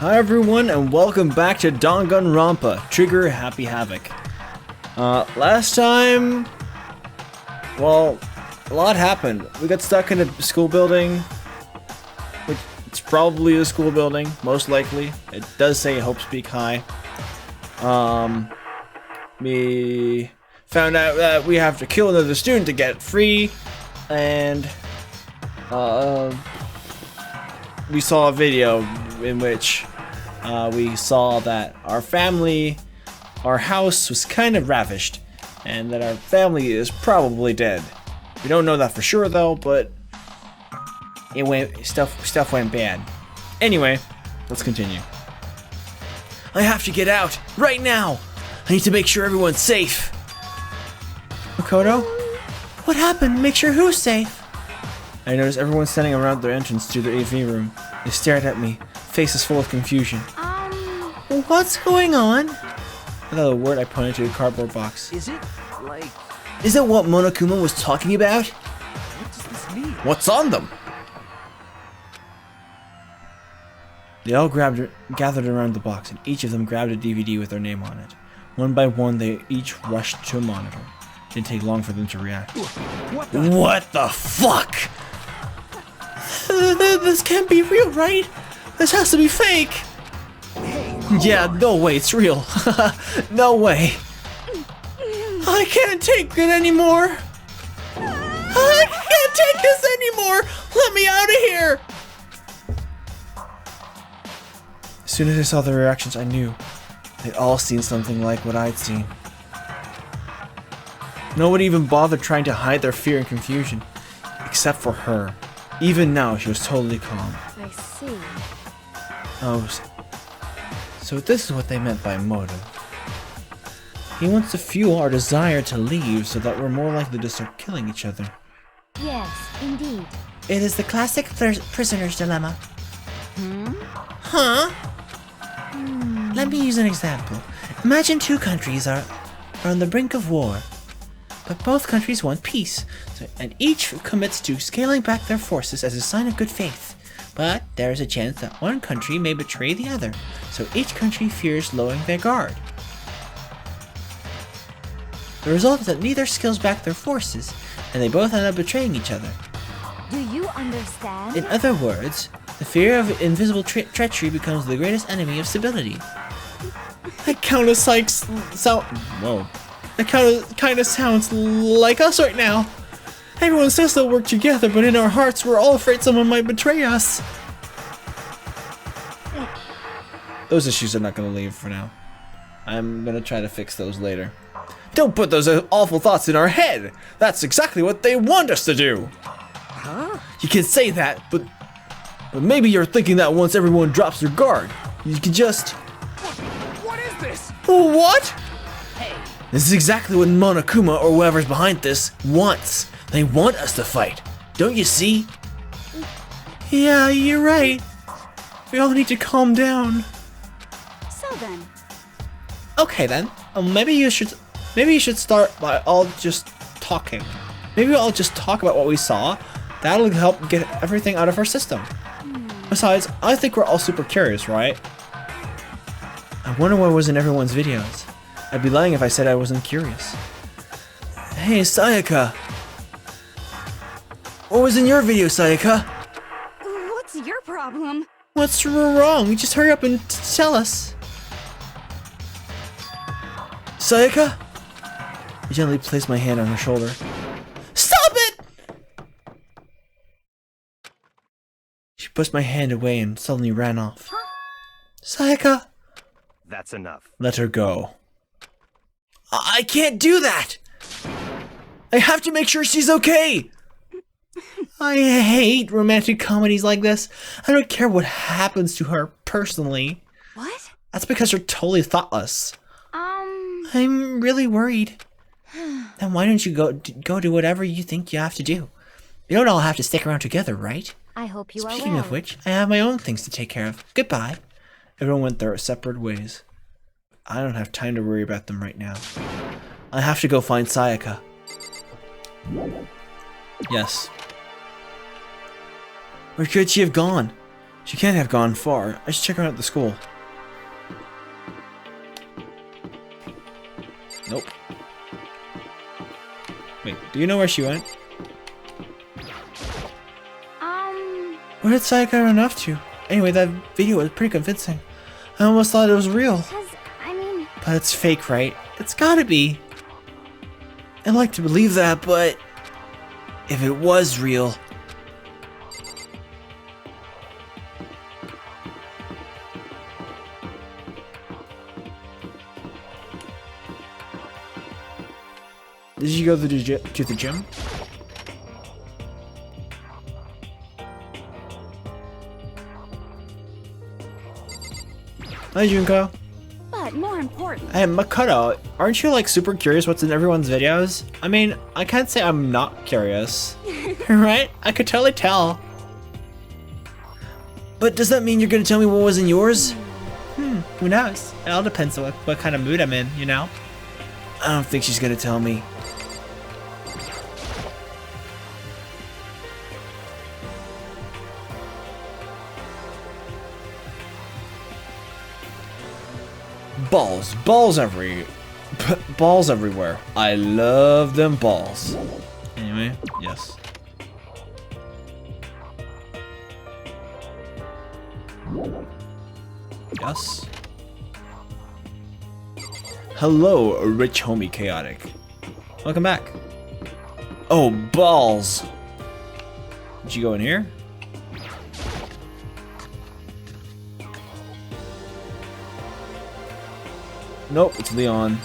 Hi everyone and welcome back to Danganronpa, Trigger Happy Havoc. Last time, well, a lot happened. We got stuck in a school building, which it's probably the school building, most likely. It does say Hope Speak High. We found out that we have to kill another student to get free, and we saw a video in which we saw that our house was kind of ravished, and that our family is probably dead. We don't know that for sure though, but stuff went bad. Anyway, let's continue. I have to get out right now. I need to make sure everyone's safe. Makoto, what happened? Make sure who's safe? I noticed everyone standing around their entrance to the AV room. They stared at me, faces full of confusion. What's going on? Without a word, I pointed to a cardboard box. Is it what Monokuma was talking about? What does this mean? What's on them? They all gathered around the box, and each of them grabbed a DVD with their name on it. One by one, they each rushed to a monitor. It didn't take long for them to react. What the fuck? This can't be real, right? This has to be fake. Yeah, no way, it's real. No way. I can't take it anymore. I can't take this anymore. Let me out of here. As soon as I saw their reactions, I knew they'd all seen something like what I'd seen. No one even bothered trying to hide their fear and confusion, except for her. Even now, she was totally calm. I see. Oh, so this is what they meant by motive. He wants to fuel our desire to leave so that we're more likely to start killing each other. Yes, indeed. It is the classic prisoner's dilemma. Huh? Let me use an example. Imagine two countries are on the brink of war, but both countries want peace, and each commits to scaling back their forces as a sign of good faith. But there is a chance that one country may betray the other, so each country fears lowering their guard. The result is that neither scales back their forces, and they both end up betraying each other. Do you understand? In other words, the fear of invisible treachery becomes the greatest enemy of stability. That kind of sounds like us right now. Everyone says they'll work together, but in our hearts, we're all afraid someone might betray us. Those issues are not going to leave for now. I'm going to try to fix those later. Don't put those awful thoughts in our head. That's exactly what they want us to do. Huh? You can say that, but maybe you're thinking that once everyone drops their guard, you can just... What is this? What? Hey. This is exactly what Monokuma or whoever's behind this wants. They want us to fight. Don't you see? Yeah, you're right. We all need to calm down. So then. Okay then. Maybe you should start by all just talking. Maybe we'll all just talk about what we saw. That'll help get everything out of our system. Besides, I think we're all super curious, right? I wonder what was in everyone's videos. I'd be lying if I said I wasn't curious. Hey, Sayaka. What was in your video, Sayaka? What's your problem? What's wrong? Just hurry up and tell us. Sayaka? I gently placed my hand on her shoulder. Stop it! She pushed my hand away and suddenly ran off. Sayaka! That's enough. Let her go. I can't do that! I have to make sure she's okay! I hate romantic comedies like this. I don't care what happens to her personally. What? That's because you're totally thoughtless. I'm really worried. Then why don't you go do whatever you think you have to do? You don't all have to stick around together, right? I hope you are well. Speaking of which, I have my own things to take care of. Goodbye. Everyone went their separate ways. I don't have time to worry about them right now. I have to go find Sayaka. Yes. Where could she have gone? She can't have gone far. I should check her out at the school. Nope. Wait, do you know where she went? Where did Sayaka run off to? Anyway, that video was pretty convincing. I almost thought it was real. But it's fake, right? It's gotta be. I'd like to believe that, but if it was real... Did you go to the gym? Hi, Junko. But more important. Hey, Makoto, aren't you like super curious what's in everyone's videos? I mean, I can't say I'm not curious. Right? I could totally tell. But does that mean you're gonna tell me what was in yours? Who knows? It all depends on what kind of mood I'm in, you know? I don't think she's gonna tell me. Balls everywhere. I love them balls. Anyway, yes. Yes. Hello, rich homie chaotic. Welcome back. Oh, balls. Did you go in here? Nope, it's Leon.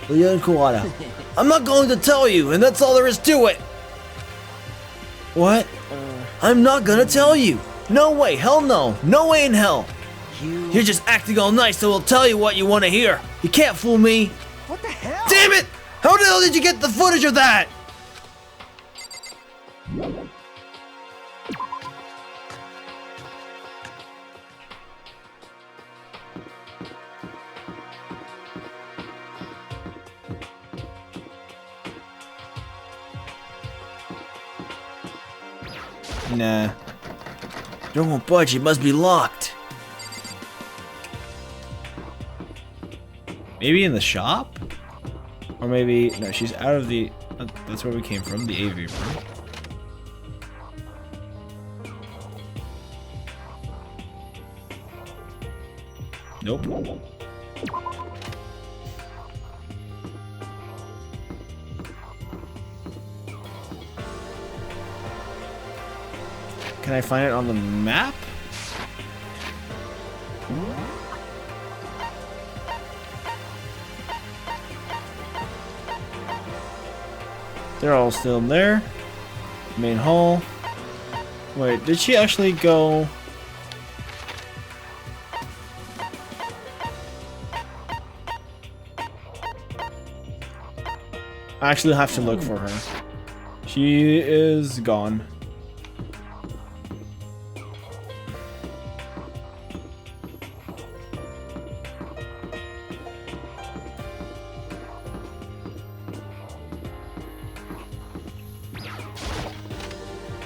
Leon Kuwata. I'm not going to tell you, and that's all there is to it. What? I'm not gonna tell you. No way, hell no. No way in hell. You're just acting all nice, so we'll tell you what you want to hear. You can't fool me. What the hell? Damn it! How the hell did you get the footage of that? Nah. Door won't budge, it must be locked. Maybe in the shop? Or maybe, no, she's out of the, that's where we came from, the AV room. Nope. Can I find it on the map? They're all still in there. Main hall. Wait, did she actually go? I actually have to look for her. She is gone.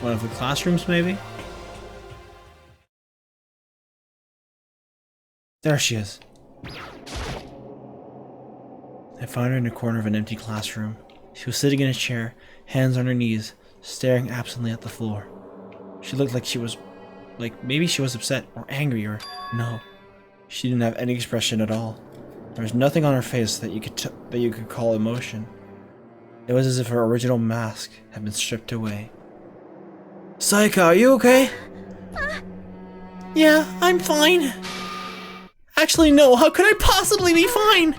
One of the classrooms, maybe? There she is. I found her in a corner of an empty classroom. She was sitting in a chair, hands on her knees, staring absently at the floor. She looked like she was... maybe she was upset or angry or... No. She didn't have any expression at all. There was nothing on her face that you could call emotion. It was as if her original mask had been stripped away. Sayaka, are you okay? Yeah, I'm fine. Actually, no, how could I possibly be fine?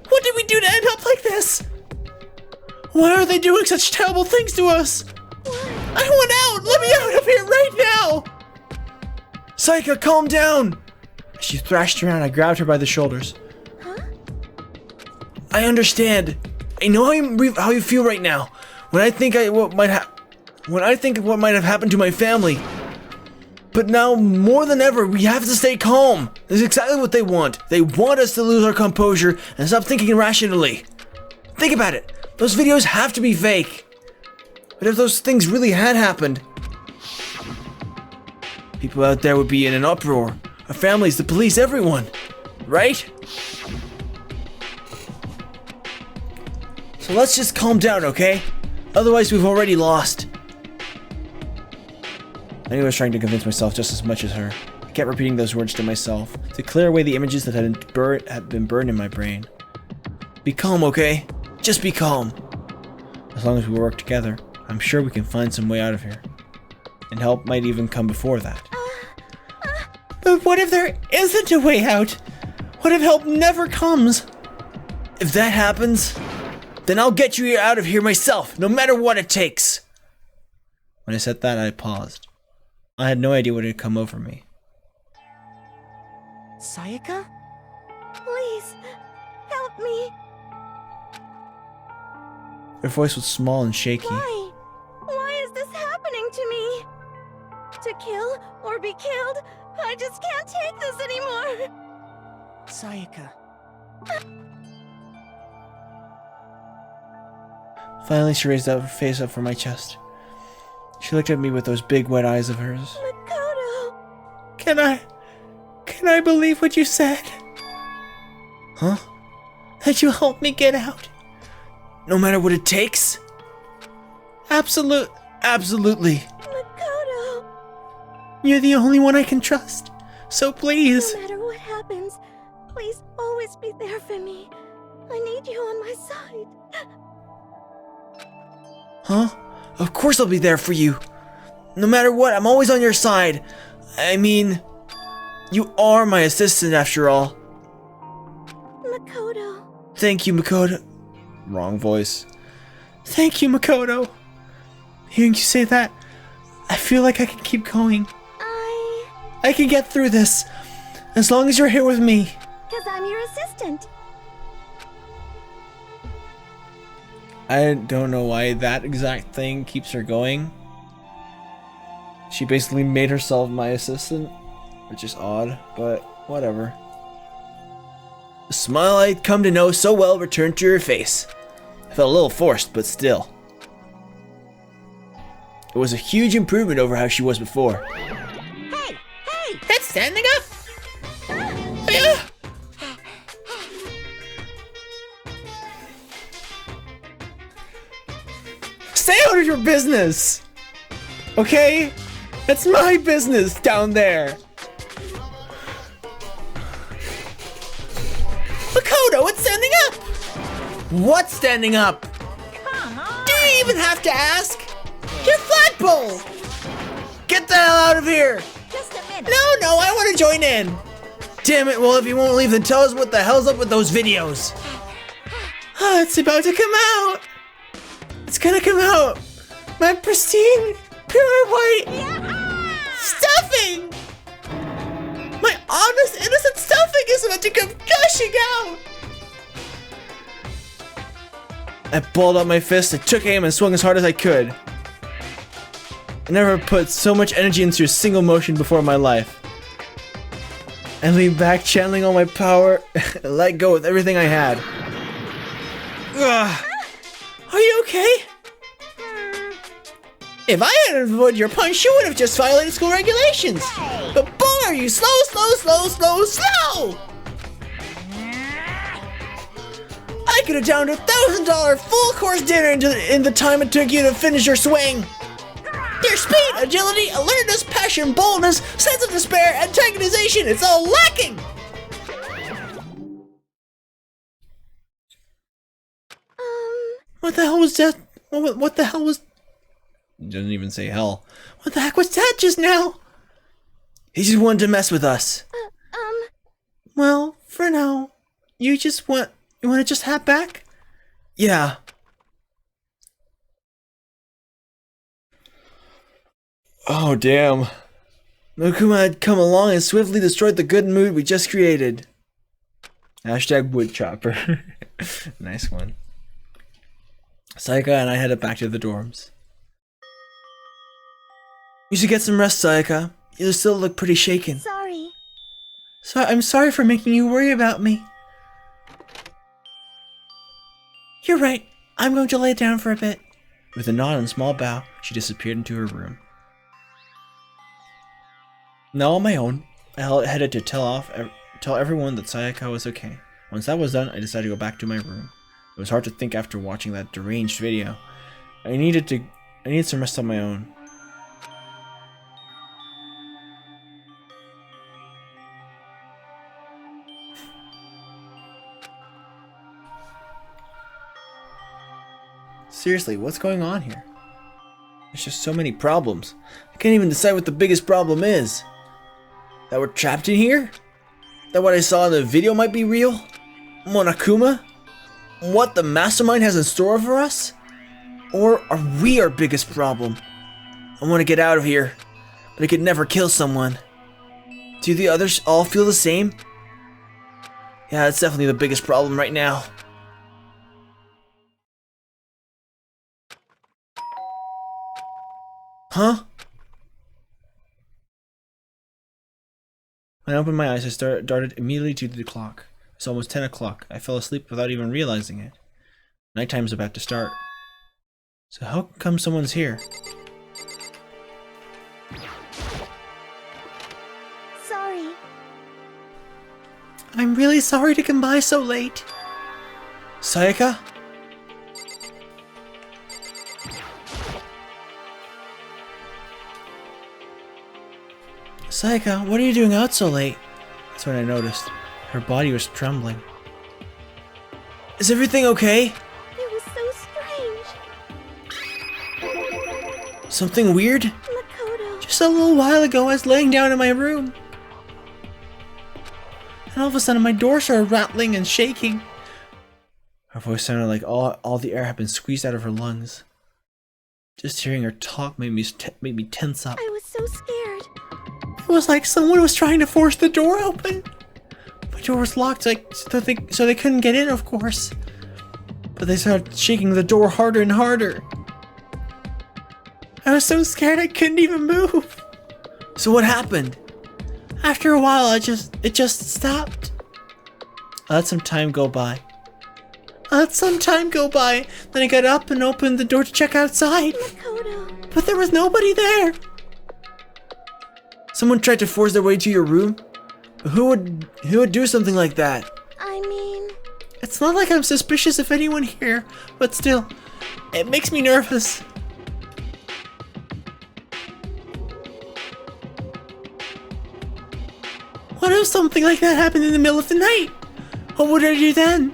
What did we do to end up like this? Why are they doing such terrible things to us? I want out! Let me out of here right now! Sayaka, calm down! As she thrashed around, I grabbed her by the shoulders. I understand. I know how you feel right now. When I think of what might have happened to my family. But now, more than ever, we have to stay calm. That's exactly what they want. They want us to lose our composure and stop thinking irrationally. Think about it. Those videos have to be fake. But if those things really had happened... People out there would be in an uproar. Our families, the police, everyone. Right? So let's just calm down, okay? Otherwise, we've already lost. I knew I was trying to convince myself just as much as her. I kept repeating those words to myself, to clear away the images that had been burned in my brain. Be calm, okay? Just be calm. As long as we work together, I'm sure we can find some way out of here. And help might even come before that. But what if there isn't a way out? What if help never comes? If that happens, then I'll get you out of here myself, no matter what it takes. When I said that, I paused. I had no idea what had come over me. Sayaka? Please, help me. Her voice was small and shaky. Why? Why is this happening to me? To kill or be killed? I just can't take this anymore. Sayaka. Finally, she raised her face up from my chest. She looked at me with those big wet eyes of hers. Makoto. Can I believe what you said? Huh? That you help me get out? No matter what it takes? Absolutely. Makoto. You're the only one I can trust. So please. No matter what happens, please always be there for me. I need you on my side. Huh? Of course I'll be there for you. No matter what, I'm always on your side. I mean, you are my assistant after all. Makoto. Thank you, Makoto. Wrong voice. Thank you, Makoto. Hearing you say that, I feel like I can keep going. I can get through this, as long as you're here with me. Because I'm your assistant. I don't know why that exact thing keeps her going. She basically made herself my assistant, which is odd, but whatever. The smile I'd come to know so well returned to her face. I felt a little forced, but still. It was a huge improvement over how she was before. Hey! Hey! It's standing up! Yeah. Stay out of your business! Okay? That's my business down there! Makoto, it's standing up! What's standing up? Come on! Do you even have to ask? Your flagpole! Get the hell out of here! Just a minute. No, I want to join in! Damn it, well if you won't leave then tell us what the hell's up with those videos! It's about to come out! It's gonna come out! My pristine, pure white stuffing! My honest, innocent stuffing is about to come gushing out! I balled up my fist, I took aim and swung as hard as I could. I never put so much energy into a single motion before in my life. I leaned back, channeling all my power, and let go with everything I had. Ugh. Are you okay? If I hadn't avoided your punch, you would have just violated school regulations. But boy, are you slow! I could have downed $1,000 full course dinner in the time it took you to finish your swing. Your speed, agility, alertness, passion, boldness, sense of despair, antagonization, it's all lacking! What the hell was that? What the hell was... It doesn't even say hell. What the heck was that just now? He just wanted to mess with us. Well, for now, you want to just hop back? Yeah. Oh, damn. Mokuma had come along and swiftly destroyed the good mood we just created. Hashtag woodchopper. Nice one. Sayaka and I headed back to the dorms. You should get some rest, Sayaka. You still look pretty shaken. Sorry. I'm sorry for making you worry about me. You're right. I'm going to lay down for a bit. With a nod and small bow, she disappeared into her room. Now on my own, I headed to tell everyone that Sayaka was okay. Once that was done, I decided to go back to my room. It was hard to think after watching that deranged video. I needed some rest on my own. Seriously, what's going on here? There's just so many problems. I can't even decide what the biggest problem is. That we're trapped in here? That what I saw in the video might be real? Monokuma? What the mastermind has in store for us? Or are we our biggest problem? I want to get out of here, but I could never kill someone. Do the others all feel the same? Yeah, that's definitely the biggest problem right now. Huh? When I opened my eyes, I darted immediately to the clock. It's almost 10 o'clock. I fell asleep without even realizing it. Nighttime's about to start. So how come someone's here? Sorry. I'm really sorry to come by so late. Sayaka? Sayaka, what are you doing out so late? That's when I noticed. Her body was trembling. Is everything okay? It was so strange. Something weird? Makoto. Just a little while ago, I was laying down in my room. And all of a sudden, my door started rattling and shaking. Her voice sounded like all the air had been squeezed out of her lungs. Just hearing her talk made me tense up. I was so scared. It was like someone was trying to force the door open. My door was locked, so they couldn't get in, of course. But they started shaking the door harder and harder. I was so scared I couldn't even move. So what happened? After a while, it just stopped. I let some time go by. Then I got up and opened the door to check outside. Makoto. But there was nobody there. Someone tried to force their way to your room? Who would do something like that? I mean... It's not like I'm suspicious of anyone here, but still, it makes me nervous. What if something like that happened in the middle of the night? What would I do then?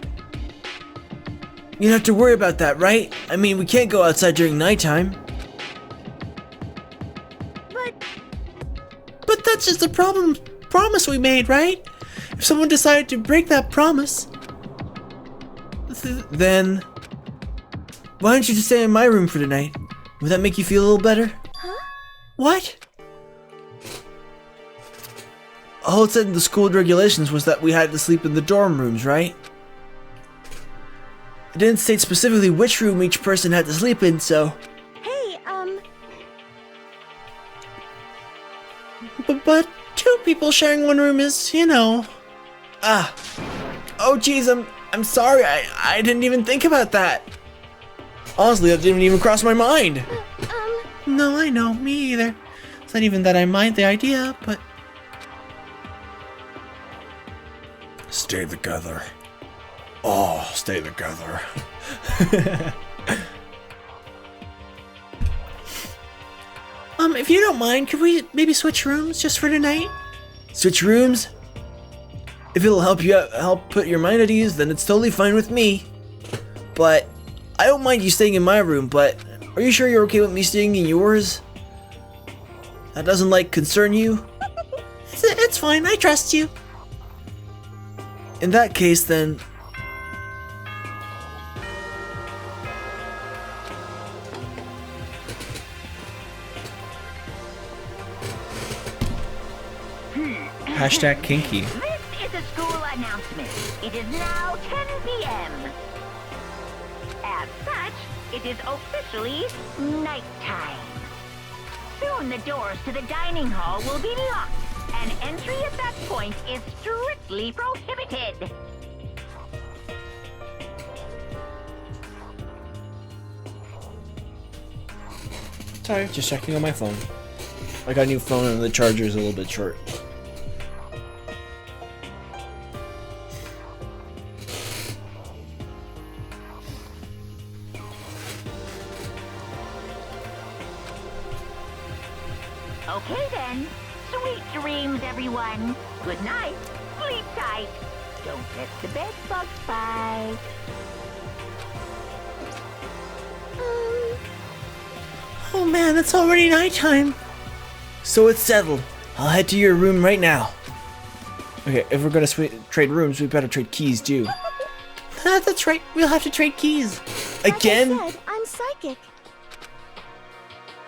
You don't have to worry about that, right? I mean, we can't go outside during nighttime. But that's just a promise we made, right? If someone decided to break that promise, then why don't you just stay in my room for tonight? Would that make you feel a little better? Huh? What? All it said in the school regulations was that we had to sleep in the dorm rooms, right? It didn't state specifically which room each person had to sleep in, so... Hey, But two people sharing one room is, you know... Ah. Oh jeez, I'm sorry, I didn't even think about that. Honestly, that didn't even cross my mind. No, I know, me either. It's not even that I mind the idea, but... Stay together. Oh, stay together. If you don't mind, could we maybe switch rooms just for tonight? Switch rooms? If it'll help you out, help put your mind at ease, then it's totally fine with me. But I don't mind you staying in my room, but are you sure you're okay with me staying in yours? That doesn't, concern you? It's fine, I trust you. In that case, then... Hashtag kinky. This is a school announcement. It is now 10 p.m. As such, it is officially nighttime. Soon the doors to the dining hall will be locked, and entry at that point is strictly prohibited. Sorry, just checking on my phone. I got a new phone and the charger is a little bit short. Okay then. Sweet dreams, everyone. Good night. Sleep tight. Don't let the bed bugs bite. Oh man, it's already nighttime. So it's settled. I'll head to your room right now. Okay, if we're gonna trade rooms, we better trade keys too. That's right, we'll have to trade keys. Again? Like I said, I'm psychic.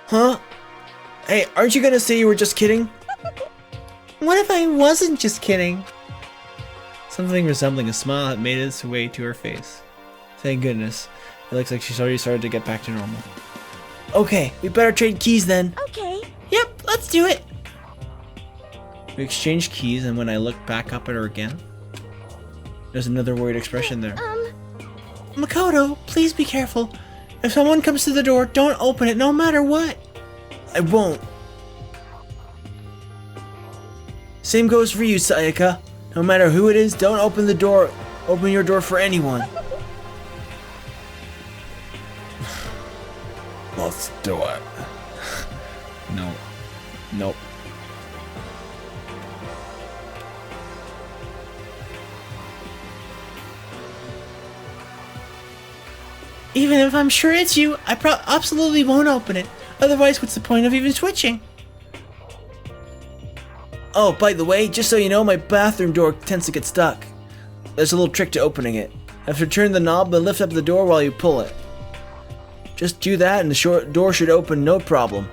Huh? Hey, aren't you gonna say you were just kidding? What if I wasn't just kidding? Something resembling a smile had made its way to her face. Thank goodness. It looks like she's already started to get back to normal. Okay, we better trade keys then. Okay. Yep, let's do it. We exchanged keys, and when I looked back up at her again, there's another worried expression there. Makoto, please be careful. If someone comes to the door, don't open it no matter what. I won't. Same goes for you, Sayaka. No matter who it is, don't open the door. Open your door for anyone. Let's do it. No. Nope. Even if I'm sure it's you, I absolutely won't open it. Otherwise, what's the point of even switching? Oh, by the way, just so you know, my bathroom door tends to get stuck. There's a little trick to opening it. You have to turn the knob and lift up the door while you pull it. Just do that and the door should open no problem.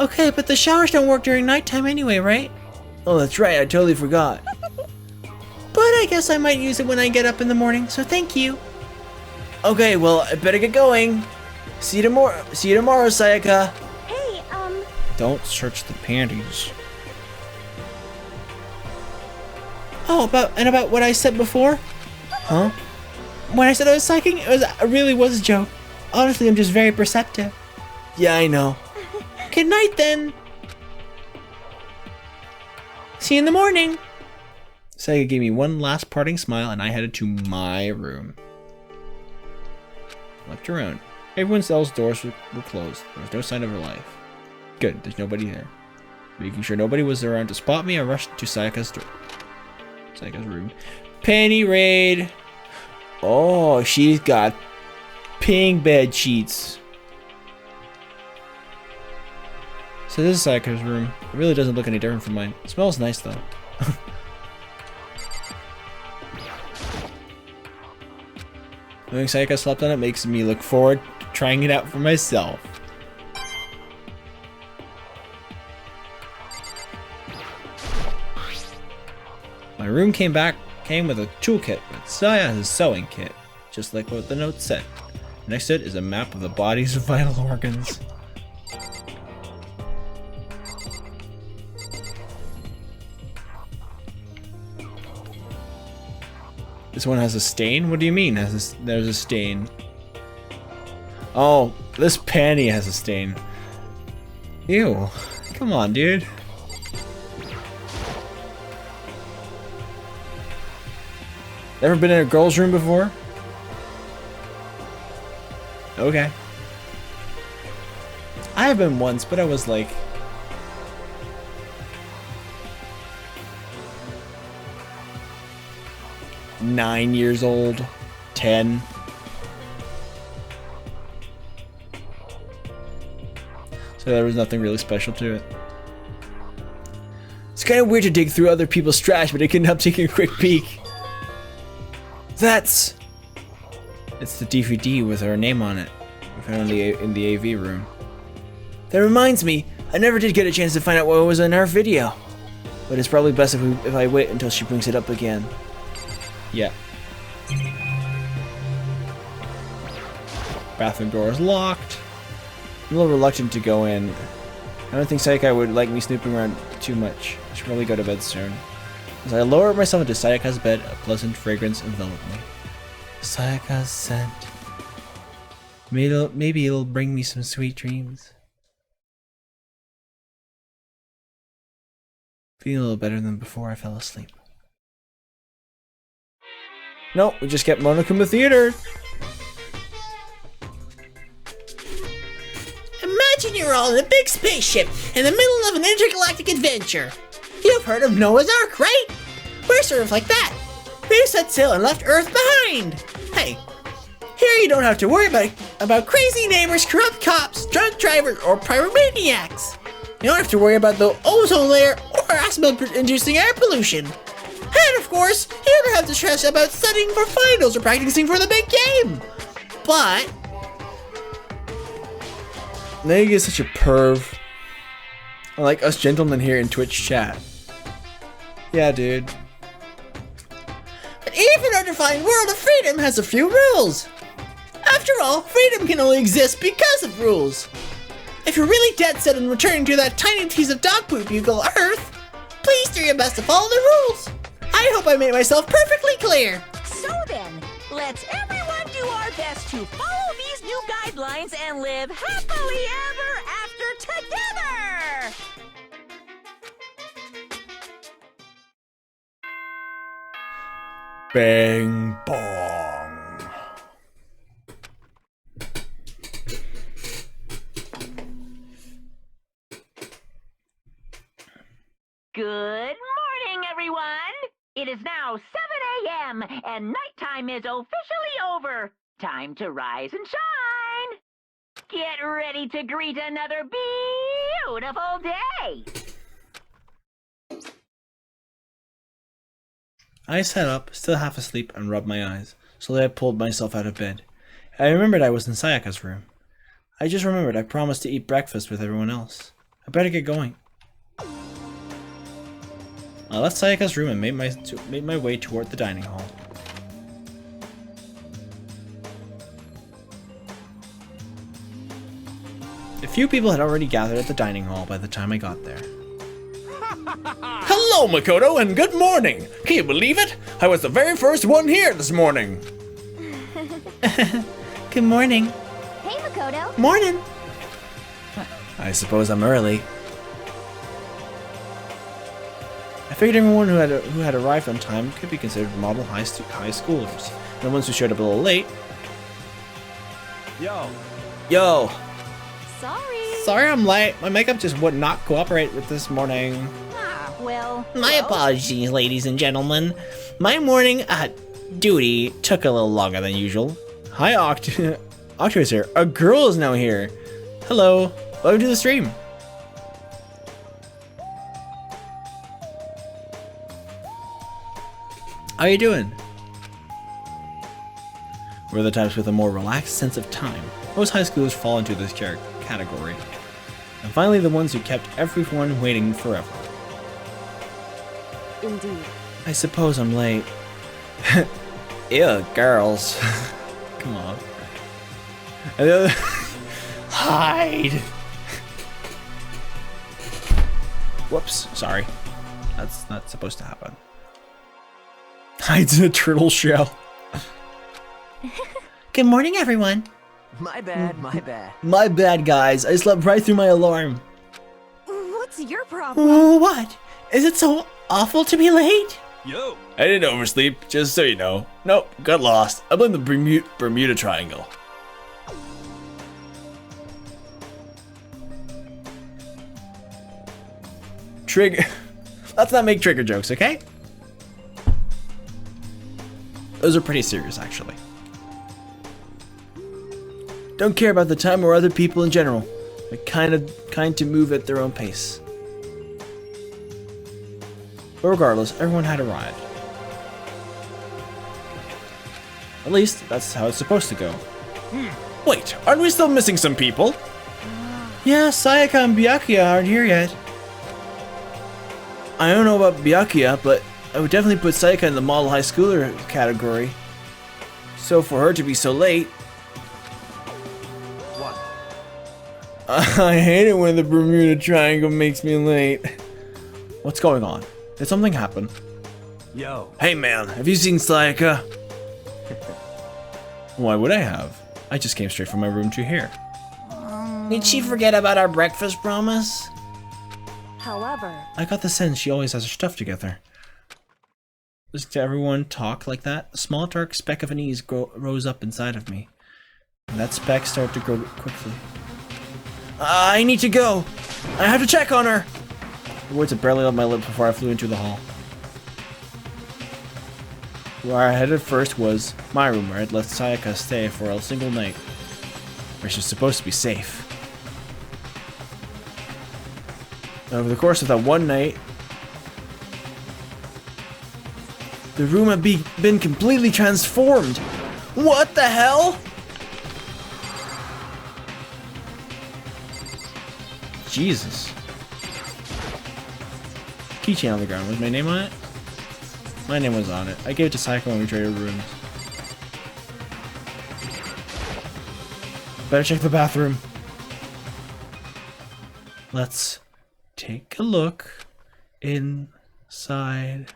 Okay, but the showers don't work during nighttime anyway, right? Oh, that's right, I totally forgot. But I guess I might use it when I get up in the morning, so thank you. Okay, well, I better get going. See you tomorrow, Sayaka. Hey, Don't search the panties. Oh, about what I said before? Huh? When I said I was psychic, it really was a joke. Honestly, I'm just very perceptive. Yeah, I know. Good night, then. See you in the morning. Sayaka gave me one last parting smile, and I headed to my room. Looked around. Everyone else's doors were closed. There was no sign of her life. Good, there's nobody there. Making sure nobody was around to spot me, I rushed to Sayaka's room. Penny raid. Oh, she's got pink bed sheets. So this is Sayaka's room. It really doesn't look any different from mine. It smells nice though. Knowing Sayaka slept on it makes me look forward to trying it out for myself. My room came with a toolkit, but Saya has a sewing kit, just like what the note said. Next to it is a map of the body's vital organs. This one has a stain? What do you mean there's a stain? Oh, this panty has a stain. Ew. Come on, dude. Ever been in a girl's room before? Okay. I have been once, but I was like... ...9 years old. 10. So there was nothing really special to it. It's kind of weird to dig through other people's trash, but I couldn't help taking a quick peek. It's the DVD with our name on it. We found it in the AV room. That reminds me, I never did get a chance to find out what was in our video. But it's probably best if I wait until she brings it up again. Yeah. Bathroom door is locked. I'm a little reluctant to go in. I don't think Sayaka would like me snooping around too much. I should probably go to bed soon. As I lower myself into Sayaka's bed, a pleasant fragrance enveloped me. Sayaka's scent. Maybe it'll bring me some sweet dreams. Feeling a little better than before I fell asleep. Nope, we just kept Monokuma Theater. Imagine you're all in a big spaceship in the middle of an intergalactic adventure. You've heard of Noah's Ark, right? We're sort of like that. We set sail and left Earth behind. Hey, here you don't have to worry about crazy neighbors, corrupt cops, drunk drivers, or pyromaniacs. You don't have to worry about the ozone layer or asthma-inducing air pollution. And of course, you never have to stress about studying for finals or practicing for the big game. But Now you get such a perv. Like us gentlemen here in Twitch chat. Yeah, dude. an even undefined world of freedom has a few rules. After all, freedom can only exist because of rules. If you're really dead set on returning to that tiny piece of dog poop you call Earth, please do your best to follow the rules. I hope I made myself perfectly clear. So then, let's everyone do our best to follow these new guidelines and live happily ever after together! Bang bong. Good morning, everyone! It is now 7 a.m. and nighttime is officially over. Time to rise and shine! Get ready to greet another beautiful day! I sat up, still half asleep, and rubbed my eyes. Slowly I pulled myself out of bed. I remembered I was in Sayaka's room. I just remembered I promised to eat breakfast with everyone else. I better get going. I left Sayaka's room and made my way toward the dining hall. A few people had already gathered at the dining hall by the time I got there. Hello, Makoto, and good morning! Can you believe it? I was the very first one here this morning! Good morning. Hey, Makoto. Morning. I suppose I'm early. I figured everyone who had arrived on time could be considered model high schoolers. And the ones who showed up a little late. Yo. Sorry I'm late. My makeup just would not cooperate with this morning. My apologies, ladies and gentlemen. My morning duty took a little longer than usual. Hi, Octavius here. A girl is now here. Hello. Welcome to the stream. How you doing? We're the types with a more relaxed sense of time. Most high schoolers fall into this category. And finally, the ones who kept everyone waiting forever. Indeed. I suppose I'm late. Ew, girls. Come on. And the other hide. Whoops, sorry. That's not supposed to happen. Hides in a turtle shell. Good morning, everyone. My bad, my bad. My bad, guys. I slept right through my alarm. What's your problem? What? Is it so awful to be late? Yo! I didn't oversleep, just so you know. Nope, got lost. I blame the Bermuda Triangle. Trigger. Let's not make trigger jokes, okay? Those are pretty serious, actually. Don't care about the time or other people in general. They're kind to move at their own pace. But regardless, everyone had arrived. At least, that's how it's supposed to go. Wait, aren't we still missing some people? Yeah, Sayaka and Byakuya aren't here yet. I don't know about Byakuya, but I would definitely put Sayaka in the model high schooler category. So for her to be so late... What? I hate it when the Bermuda Triangle makes me late. What's going on? Did something happen? Yo. Hey man, have you seen Sayaka? Why would I have? I just came straight from my room to here. Did she forget about our breakfast promise? However, I got the sense she always has her stuff together. Listening to everyone talk like that, a small dark speck of unease rose up inside of me. And that speck started to grow quickly. I need to go! I have to check on her! The words had barely left my lips before I flew into the hall. Where I headed first was my room, where I'd left Sayaka stay for a single night, where she was supposed to be safe. Over the course of that one night, the room had been completely transformed. What the hell? Jesus. Keychain on the ground. Was my name on it? My name was on it. I gave it to Sayaka when we traded rooms. Better check the bathroom. Let's take a look inside.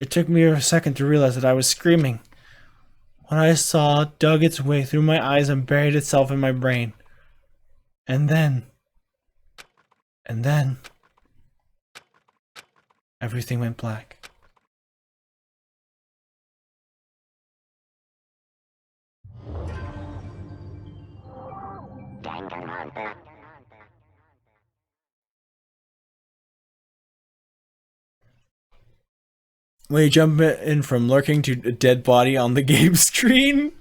It took me a second to realize that I was screaming. What I saw dug its way through my eyes and buried itself in my brain. And then, everything went black. Danganronpa. When you jump in from lurking to a dead body on the game screen.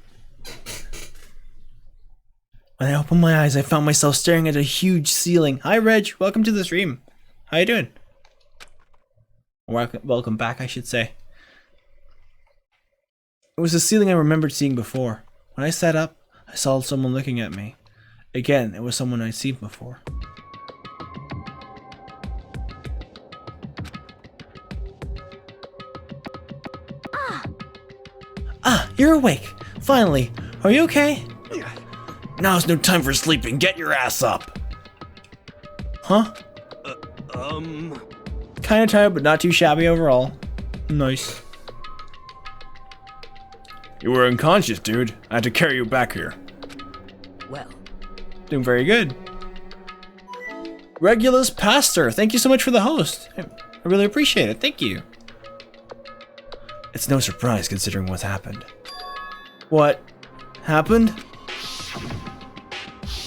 When I opened my eyes, I found myself staring at a huge ceiling. Hi, Reg. Welcome to the stream. How you doing? Welcome back, I should say. It was a ceiling I remembered seeing before. When I sat up, I saw someone looking at me. Again, it was someone I'd seen before. Ah, you're awake. Finally. Are you okay? Now's no time for sleeping. Get your ass up. Huh? Kinda tired, but not too shabby overall. Nice. You were unconscious, dude. I had to carry you back here. Well, Doing very good. Regulus Pastor, thank you so much for the host. I really appreciate it. Thank you. It's no surprise considering what's happened. What happened?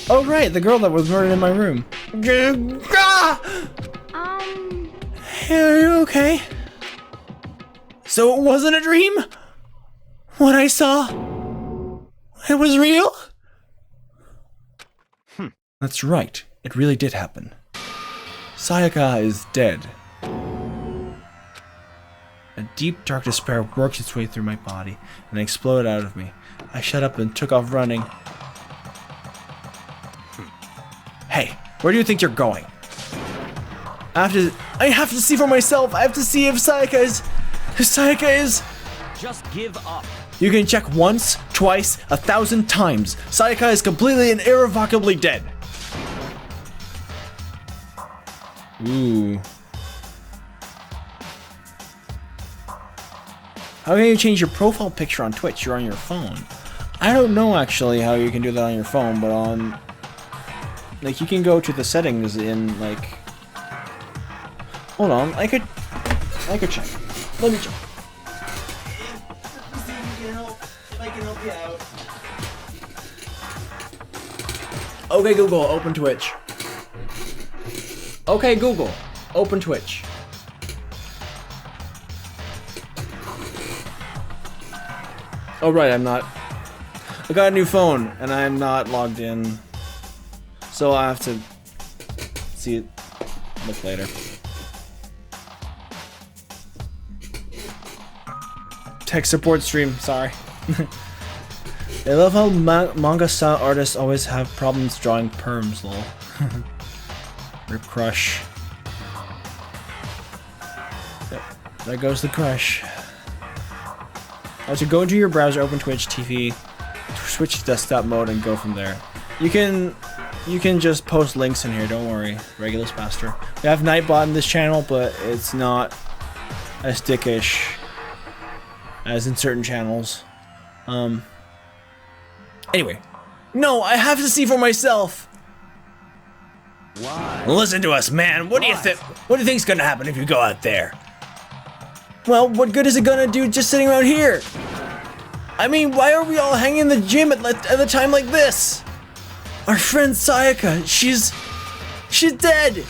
Oh right, the girl that was murdered in my room. Hey, are you okay? So it wasn't a dream? What I saw? It was real? That's right, it really did happen. Sayaka is dead. A deep, dark despair worked its way through my body and exploded out of me. I shut up and took off running. Hey, where do you think you're going? I have to see for myself. I have to see if Sayaka is... Just give up. You can check once, twice, 1,000 times. Sayaka is completely and irrevocably dead. Ooh. How can you change your profile picture on Twitch? You're on your phone. I don't know actually how you can do that on your phone, but on... Like, you can go to the settings in, like... Hold on, I could check. Let me check. If I can help you out. Okay, Google, open Twitch. Okay, Google, open Twitch. Oh right, I'm not. I got a new phone and I'm not logged in, so I have to see it. Look later. Tech support stream. Sorry. I love how manga style artists always have problems drawing perms. Lol. Rip Crush. Yep. There goes the crush. To go into your browser, open Twitch TV, switch to desktop mode, and go from there. You can You can just post links in here, don't worry. Regulus Pastor. We have Nightbot in this channel, but it's not as dickish as in certain channels. Anyway. No, I have to see for myself! Why? Listen to us, man. What do you think? What do you think's gonna happen if you go out there? Well, what good is it gonna do just sitting around here? I mean, why are we all hanging in the gym at a time like this? Our friend Sayaka, she's dead.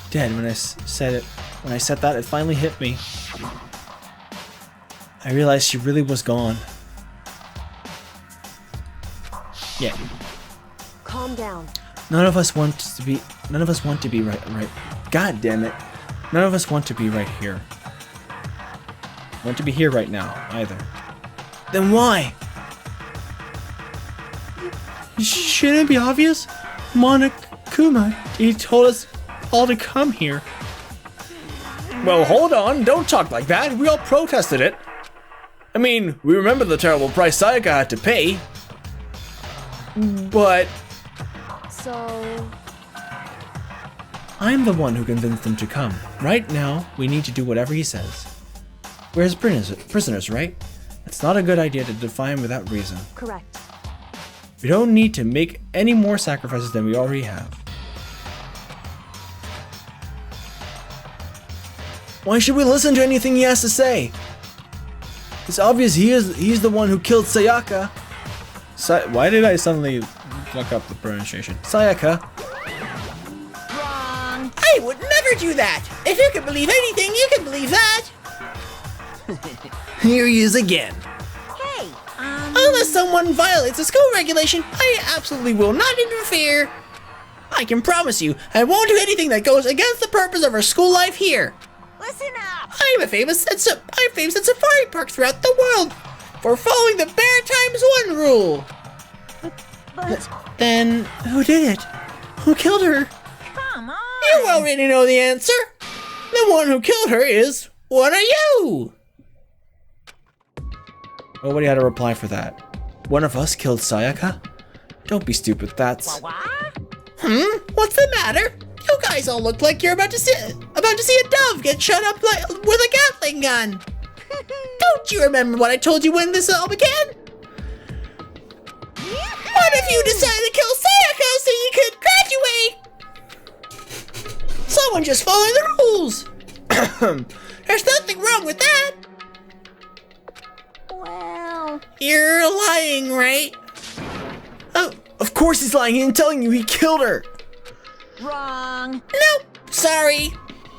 Dead. When I said that, it finally hit me. I realized she really was gone. Yeah. Calm down. None of us want to be right. God damn it. None of us want to be right here. Want to be here right now, either. Then why? Shouldn't it be obvious? Monokuma, he told us all to come here. Well, hold on. Don't talk like that. We all protested it. I mean, we remember the terrible price Sayaka had to pay. But... So... I'm the one who convinced them to come. Right now, we need to do whatever he says. We're his prisoners, right? It's not a good idea to defy him without reason. Correct. We don't need to make any more sacrifices than we already have. Why should we listen to anything he has to say? It's obvious he's the one who killed Sayaka. Why did I suddenly fuck up the pronunciation? Sayaka. Wrong. I would never do that. If you can believe anything, you can believe that. Here he is again. Hey, Unless someone violates a school regulation, I absolutely will not interfere. I can promise you, I won't do anything that goes against the purpose of our school life here. listen up. I'm famous at safari parks throughout the world for following the Bear Times One rule. But Then, who did it? Who killed her? come on. You already know the answer. The one who killed her is one of you. Nobody had a reply for that. One of us killed Sayaka? Don't be stupid, that's... What? What's the matter? You guys all look like you're about to see a dove get shot up with a Gatling gun. Don't you remember what I told you when this all began? What if you decided to kill Sayaka so you could graduate? Someone just following the rules. There's nothing wrong with that. Well, You're lying, right? Oh, of course he's lying. He's telling you he killed her. wrong. Nope. Sorry.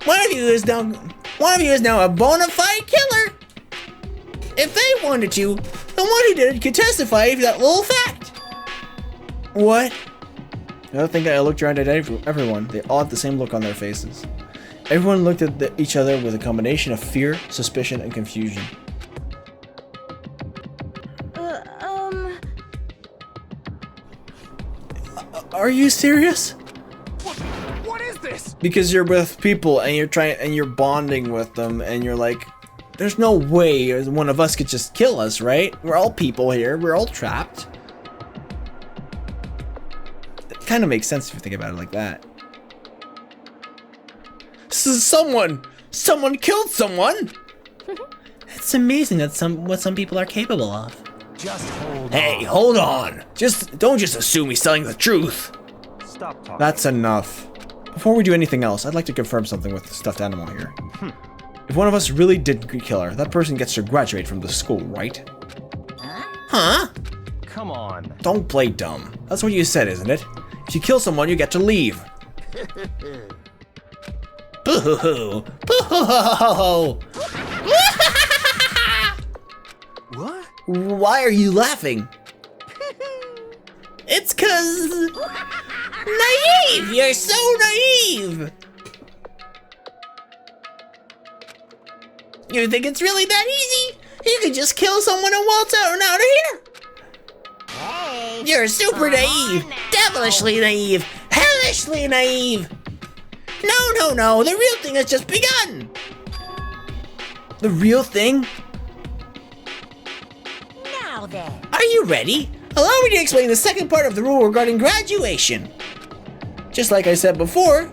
One of you is now a bona fide killer. If they wanted to, the one who did it could testify to that little fact. What? The other thing, I looked around at everyone. They all had the same look on their faces. Everyone looked at each other with a combination of fear, suspicion, and confusion. Are you serious? What is this? Because you're with people and you're bonding with them and you're like, there's no way one of us could just kill us, right? We're all people here. We're all trapped. It kind of makes sense if you think about it like that. Someone killed someone. It's amazing that what some people are capable of. Just hold Hey, hold on. Don't just assume he's telling the truth. Stop talking. That's enough. Before we do anything else, I'd like to confirm something with the stuffed animal here. If one of us really did kill her, that person gets to graduate from the school, right? Huh? Come on. Don't play dumb. That's what you said, isn't it? If you kill someone, you get to leave. Boo-hoo-hoo. Boo-hoo-hoo-hoo. What? Why are you laughing? It's 'cause naive. You're so naive. You think it's really that easy? You could just kill someone and waltz out and out of here. Hey. You're super naive, devilishly naive, hellishly naive. No. The real thing has just begun. The real thing? Now then. Are you ready? allow me to explain the second part of the rule regarding graduation. Just like I said before,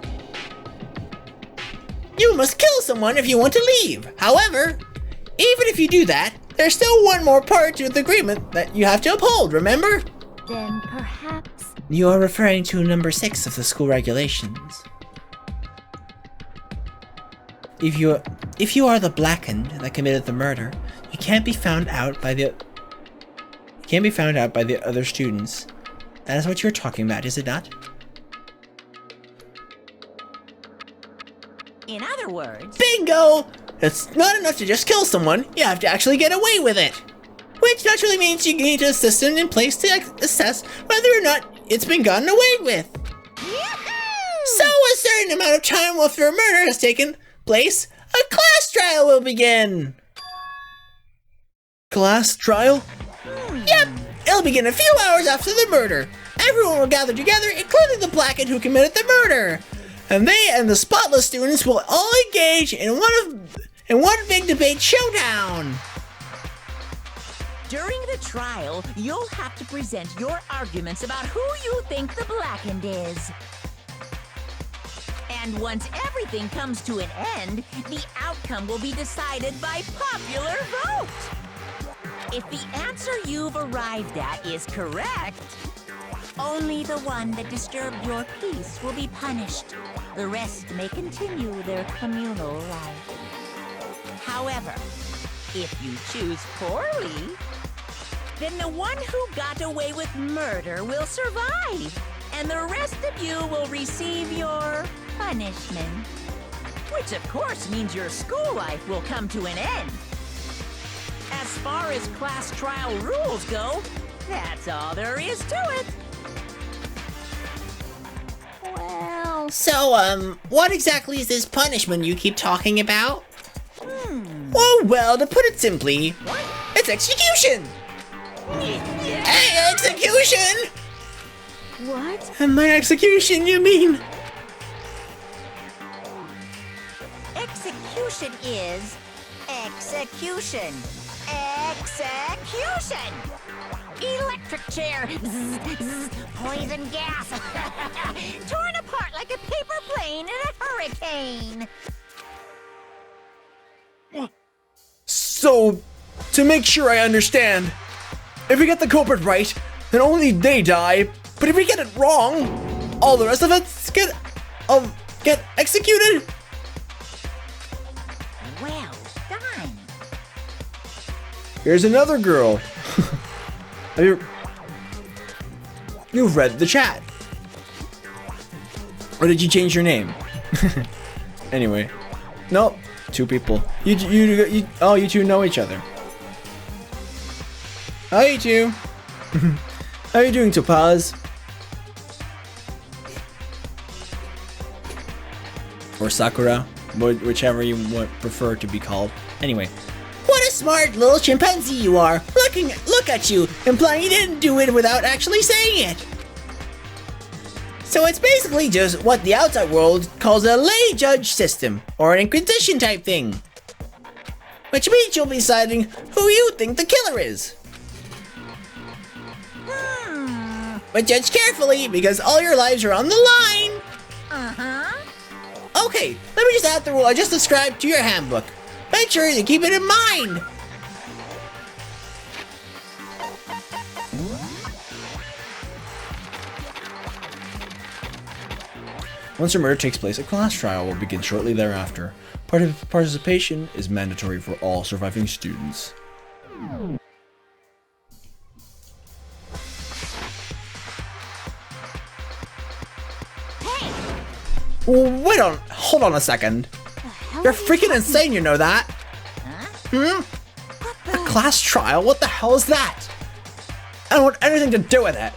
you must kill someone if you want to leave. However, even if you do that, there's still one more part to the agreement that you have to uphold, remember? Then perhaps... You are referring to number 6 of the school regulations. If you are the blackened that committed the murder, you can't be found out by the other students. That is what you're talking about, is it not? In other words, Bingo! It's not enough to just kill someone, you have to actually get away with it. Which naturally means you need a system in place to assess whether or not it's been gotten away with. So a certain amount of time after a murder has taken place, a class trial will begin. Class trial? Yep, it'll begin a few hours after the murder. Everyone will gather together, including the blackened who committed the murder. And they and the spotless students will all engage in one big debate showdown. during the trial, you'll have to present your arguments about who you think the blackened is. And once everything comes to an end, the outcome will be decided by popular vote. If the answer you've arrived at is correct, only the one that disturbed your peace will be punished. The rest may continue their communal life. However, if you choose poorly, then the one who got away with murder will survive, and the rest of you will receive your punishment. Which of course means your school life will come to an end. As far as class trial rules go, that's all there is to it. Well... So, what exactly is this punishment you keep talking about? Oh, well, to put it simply, it's execution! Hey, execution! What? And my execution, you mean? Execution is execution. Execution! Electric chair. Zzz, zzz, poison gas. Torn apart like a paper plane in a hurricane. So, to make sure I understand, if we get the culprit right, then only they die, but if we get it wrong, all the rest of us get executed? Well done. Here's another girl. You've read the chat. Or did you change your name? Anyway. Nope. Two people. You two know each other. Hi, you two. How are you doing, Topaz? Or Sakura, whichever you prefer to be called. Anyway. What a smart little chimpanzee you are! Look at you, implying you didn't do it without actually saying it! So it's basically just what the outside world calls a lay judge system, or an inquisition type thing. Which means you'll be deciding who you think the killer is. But judge carefully, because all your lives are on the line! Okay, let me just add the rule I just described to your handbook. Make sure you keep it in mind! Once a murder takes place, a class trial will begin shortly thereafter. Participation is mandatory for all surviving students. Hold on a second. You're freaking insane, you know that? A class trial? What the hell is that? I don't want anything to do with it.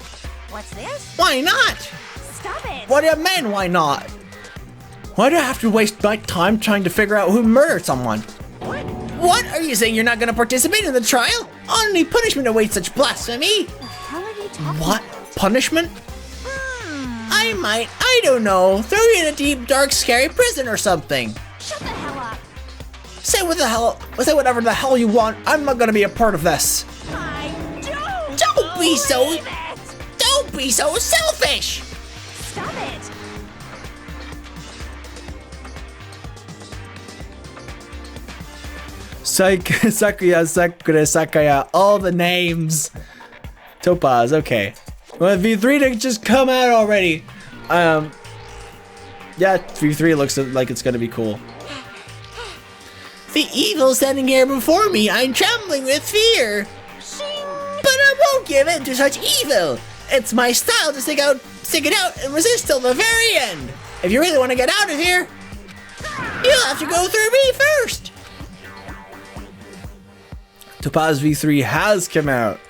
What's this? Why not? Stop it! What do you mean, why not? Why do I have to waste my time trying to figure out who murdered someone? What? Are you saying you're not going to participate in the trial? Only punishment awaits such blasphemy. The hell are you talking What? Punishment? I don't know, throw you in a deep, dark, scary prison or something. Shut the hell up! Say whatever the hell you want. I'm not gonna be a part of this. I don't! Don't be so... Leave it! Don't be so selfish! Stop it! Sakuya, Sakura, Sakaya, all the names. Topaz, okay. Well, V3 to just come out already. Yeah, V3 looks like it's gonna be cool. The evil standing here before me, I'm trembling with fear. But I won't give in to such evil. It's my style to stick it out and resist till the very end. If you really want to get out of here, you'll have to go through me first. Topaz V3 has come out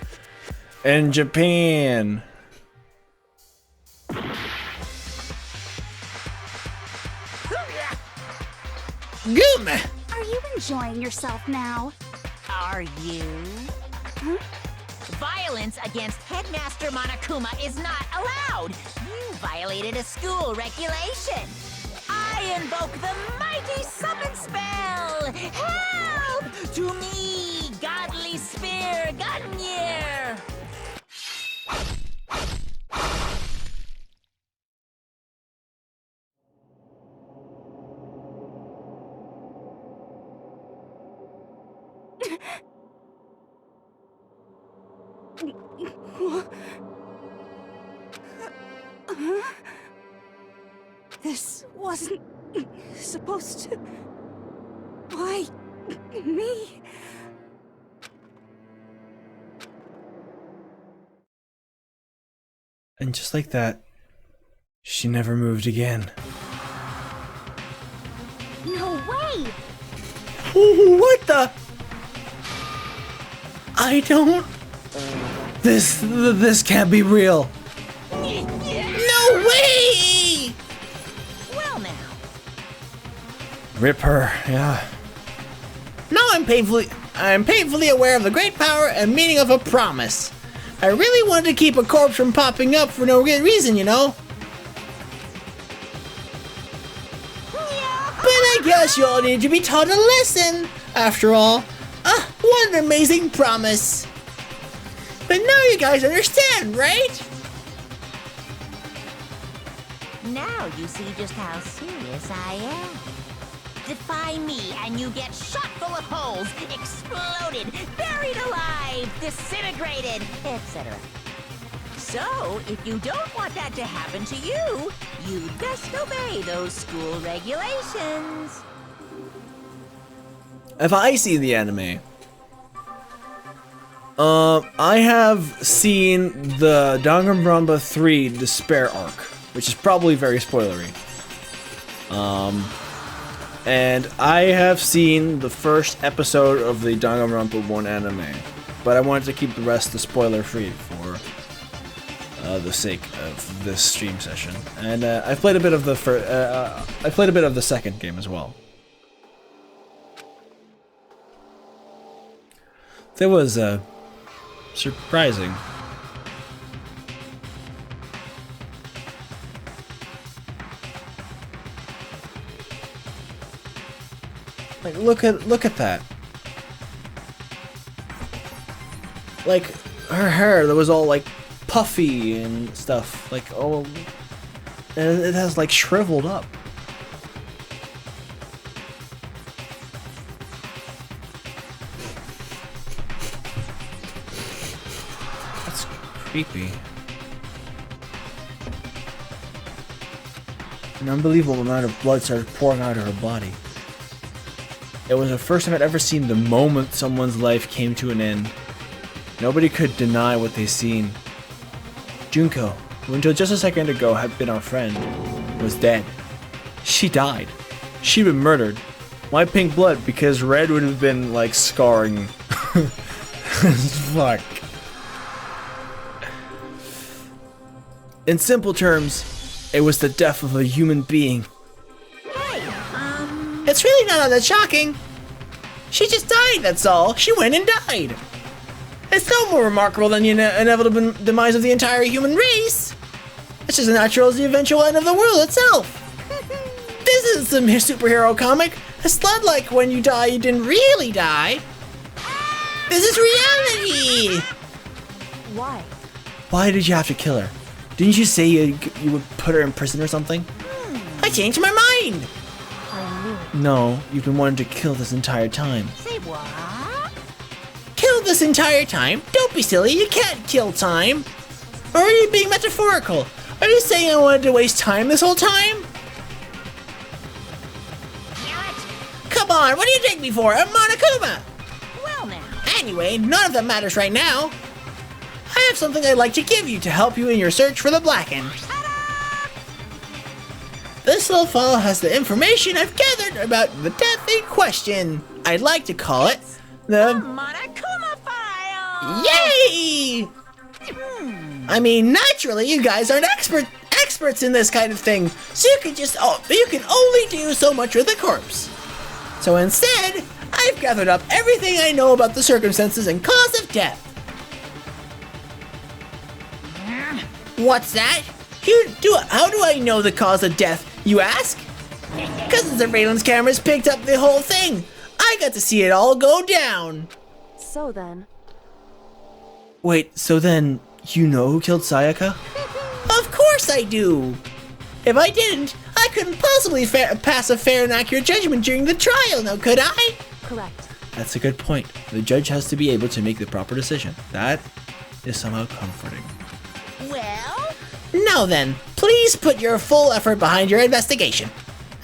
in Japan. Goom! Are you enjoying yourself now? Are you? Violence against Headmaster Monokuma is not allowed. You violated a school regulation. I invoke the mighty summon spell. Help! To me, godly spear, Gunyear! This wasn't supposed to... Why me? And just like that, she never moved again. No way! Ooh, what the? I don't... This can't be real. No way! Well now. Rip her, yeah. Now I'm painfully aware of the great power and meaning of a promise. I really wanted to keep a corpse from popping up for no good reason, you know? But I guess you all need to be taught a lesson. After all, what an amazing promise. But now you guys understand, right? Now you see just how serious I am. Defy me and you get shot full of holes, exploded, buried alive, disintegrated, etc. So, if you don't want that to happen to you, you'd best obey those school regulations. Have I seen the anime? I have seen the Danganronpa 3 Despair arc, which is probably very spoilery. And I have seen the first episode of the Danganronpa 1 anime, but I wanted to keep the rest spoiler free for the sake of this stream session. And I played a bit of the second game as well. That was surprising. Like look at that. Like her hair that was all like puffy and stuff, like all, and it has like shriveled up. That's creepy. An unbelievable amount of blood started pouring out of her body. It was the first time I'd ever seen the moment someone's life came to an end. Nobody could deny what they seen. Junko, who until just a second ago had been our friend, was dead. She died. She'd been murdered. Why pink blood? Because red would have been like scarring. Fuck. In simple terms, it was the death of a human being. It's really not all that shocking. She just died, that's all. She went and died. It's no more remarkable than the inevitable demise of the entire human race. It's just as natural as the eventual end of the world itself. This isn't some superhero comic. It's not like when you die, you didn't really die. This is reality. Why? Why did you have to kill her? Didn't you say you would put her in prison or something? I changed my mind. No, you've been wanting to kill this entire time. Say what? Kill this entire time? Don't be silly, you can't kill time. Or are you being metaphorical? Are you saying I wanted to waste time this whole time? Come on, what do you take me for? I'm Monokuma! Well now. Anyway, none of that matters right now. I have something I'd like to give you to help you in your search for the Blackened. This little file has the information I've gathered about the death in question. I'd like to call it the... Monokuma file! Yay! I mean, naturally, you guys aren't experts in this kind of thing, so you can only do so much with a corpse. So instead, I've gathered up everything I know about the circumstances and cause of death. What's that? How do I know the cause of death, you ask? Because the surveillance cameras picked up the whole thing. I got to see it all go down. So then, Wait, so then you know who killed Sayaka? Of course I do. If I didn't, I couldn't possibly pass a fair and accurate judgment during the trial, now could I? correct. That's a good point. The judge has to be able to make the proper decision. That is somehow comforting. Well, Now then, please put your full effort behind your investigation.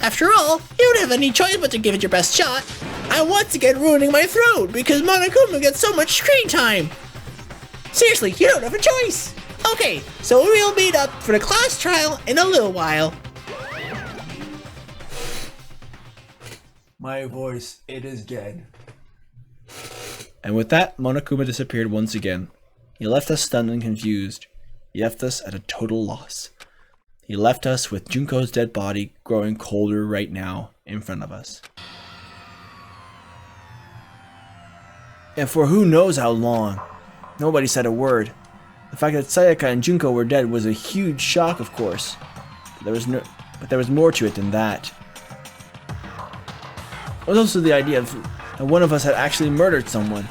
After all, you don't have any choice but to give it your best shot. I once again ruining my throat because Monokuma gets so much screen time. Seriously, you don't have a choice. Okay, so we'll meet up for the class trial in a little while. My voice, it is dead. And with that, Monokuma disappeared once again. He left us stunned and confused. He left us at a total loss. He left us with Junko's dead body growing colder right now in front of us. And for who knows how long, nobody said a word. The fact that Sayaka and Junko were dead was a huge shock, of course. But there was more to it than that. There was also the idea that one of us had actually murdered someone.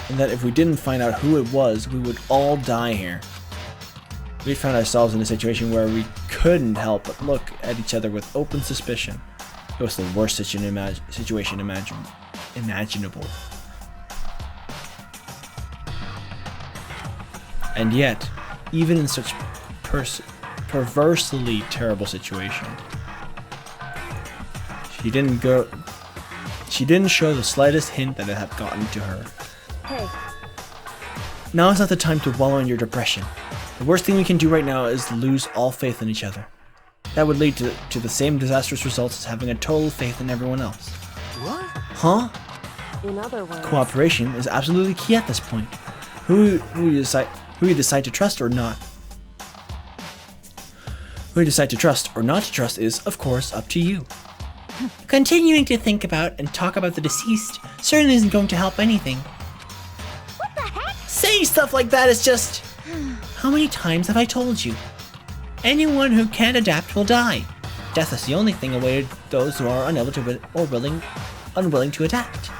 And that if we didn't find out who it was, we would all die here. We found ourselves in a situation where we couldn't help but look at each other with open suspicion. It was the worst situation imaginable. And yet, even in such perversely terrible situation, she didn't show the slightest hint that it had gotten to her. Hey, Now is not the time to wallow in your depression. The worst thing we can do right now is lose all faith in each other. That would lead to the same disastrous results as having a total faith in everyone else. what? Huh? In other words, Cooperation is absolutely key at this point. Who you decide to trust or not. Who you decide to trust or not to trust is, of course, up to you. Continuing to think about and talk about the deceased certainly isn't going to help anything. what the heck? Saying stuff like that is just... How many times have I told you? Anyone who can't adapt will die. Death is the only thing awaited those who are unable to or unwilling to adapt.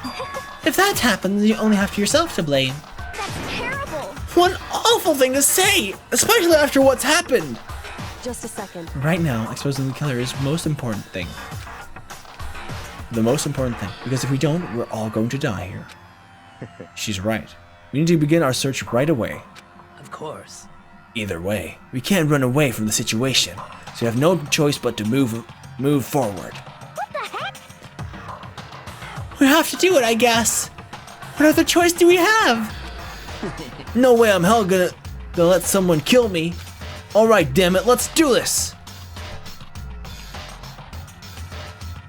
If that happens, you only have yourself to blame. That's terrible. What an awful thing to say, especially after what's happened. just a second. Right now, exposing the killer is the most important thing. The most important thing. Because if we don't, we're all going to die here. She's right. We need to begin our search right away. Of course. Either way, we can't run away from the situation, so we have no choice but to move forward. What the heck? We have to do it, I guess. What other choice do we have? No way I'm hell gonna let someone kill me. Alright, damn it, let's do this!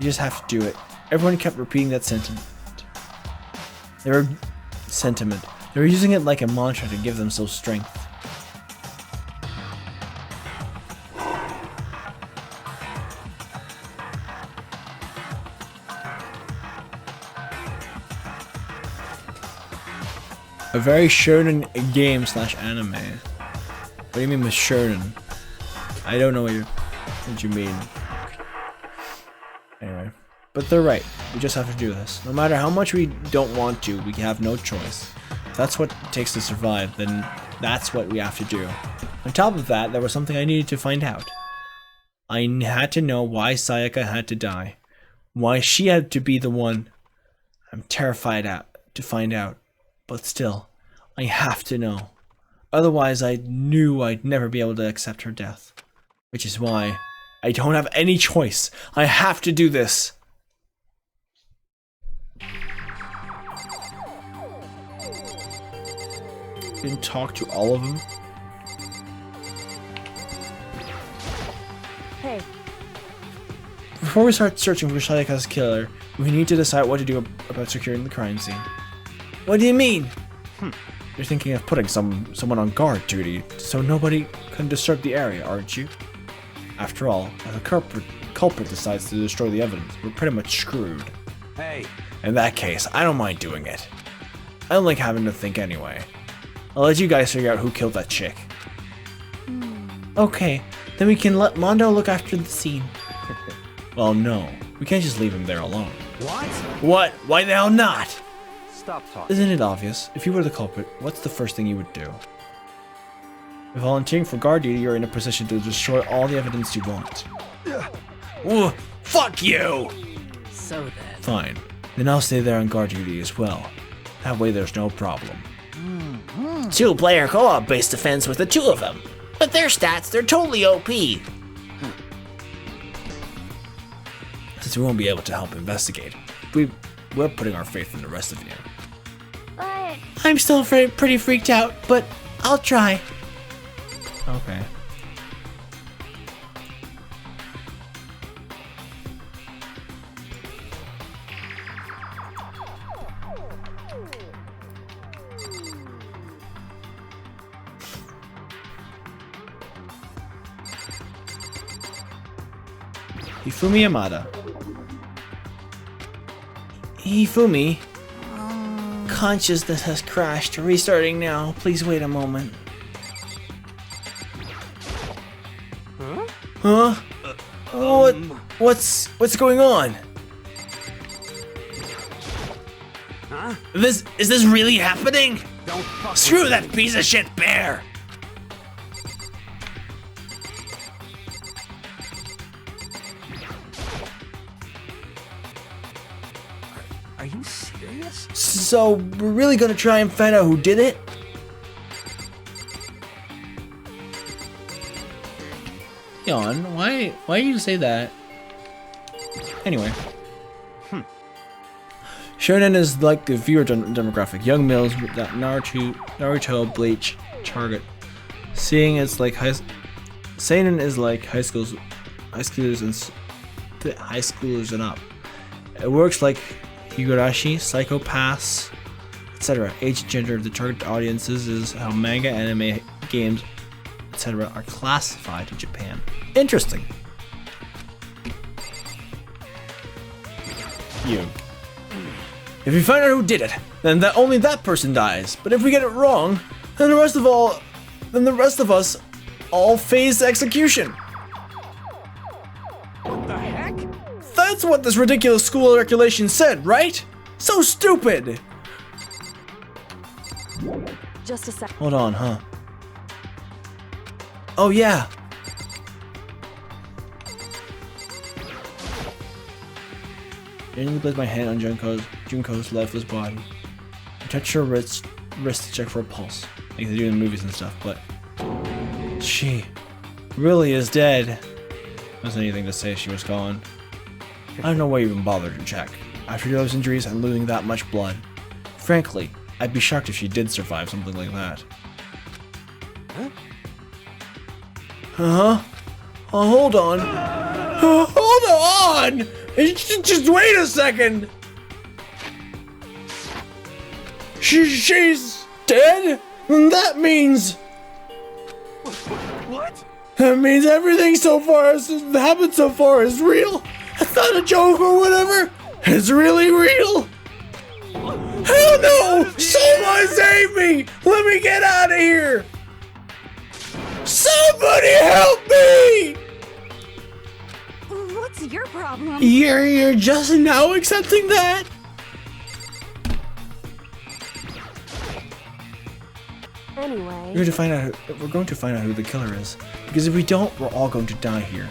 You just have to do it. Everyone kept repeating that sentiment. They were using it like a mantra to give themselves strength. A very shonen game / anime. What do you mean with shonen? I don't know what you mean. Anyway, but they're right. We just have to do this. No matter how much we don't want to, we have no choice. If that's what it takes to survive, then that's what we have to do. On top of that, there was something I needed to find out. I had to know why Sayaka had to die. Why she had to be the one. I'm terrified to find out. But still, I have to know. Otherwise, I knew I'd never be able to accept her death. Which is why I don't have any choice. I have to do this. Didn't talk to all of them. Hey, Before we start searching for Sayaka's killer, we need to decide what to do about securing the crime scene. What do you mean? You're thinking of putting someone on guard duty so nobody can disturb the area, aren't you? After all, if a culprit decides to destroy the evidence, we're pretty much screwed. Hey, In that case, I don't mind doing it. I don't like having to think anyway. I'll let you guys figure out who killed that chick. Okay, then we can let Mondo look after the scene. Well, no. We can't just leave him there alone. what? What? Why the hell not? Stop talking. Isn't it obvious? If you were the culprit, what's the first thing you would do? If volunteering for guard duty, you're in a position to destroy all the evidence you want. Ooh, fuck you! So then. Fine. Then I'll stay there on guard duty as well. That way there's no problem. Two-player co-op based defense with the two of them. But their stats, they're totally OP. Since we won't be able to help investigate, we're putting our faith in the rest of you. But I'm still pretty freaked out, but I'll try. Okay. Hifumi Yamada. Hifumi. Consciousness has crashed. Restarting now. Please wait a moment. Huh? What's going on? Huh? Is this really happening? Don't fuck Screw with that piece of shit bear! Are you serious? So, we're really gonna try and find out who did it? Yon, why do you say that? Anyway. Shonen is like the viewer demographic. Young males with that Naruto Bleach target. Seinen is like high schoolers and up. It works like Higurashi, Psychopaths, etc. Age, gender, the target audiences is how manga, anime, games, etc. are classified in Japan. Interesting. You. If we find out who did it, then only that person dies. But if we get it wrong, then the rest of us all face execution. What the heck? That's what this ridiculous school regulation said, right? So stupid! just a sec. Hold on, huh? Oh yeah! Gently place my hand on Junko's lifeless body. I touch her wrist to check for a pulse, like they do in movies and stuff, but she really is dead. Wasn't anything to say she was gone. I don't know why you even bothered to check. After those injuries and losing that much blood. Frankly, I'd be shocked if she did survive something like that. Huh? Oh, hold on. Hold on! Just wait a second! She's dead? That means... What? That means everything so far has happened so far is real. It's not a joke or whatever. It's really real. Hell no! Someone save me! Let me get out of here! Somebody help me! What's your problem? You're just now accepting that? Anyway, We're going to find out who the killer is. Because if we don't, we're all going to die here.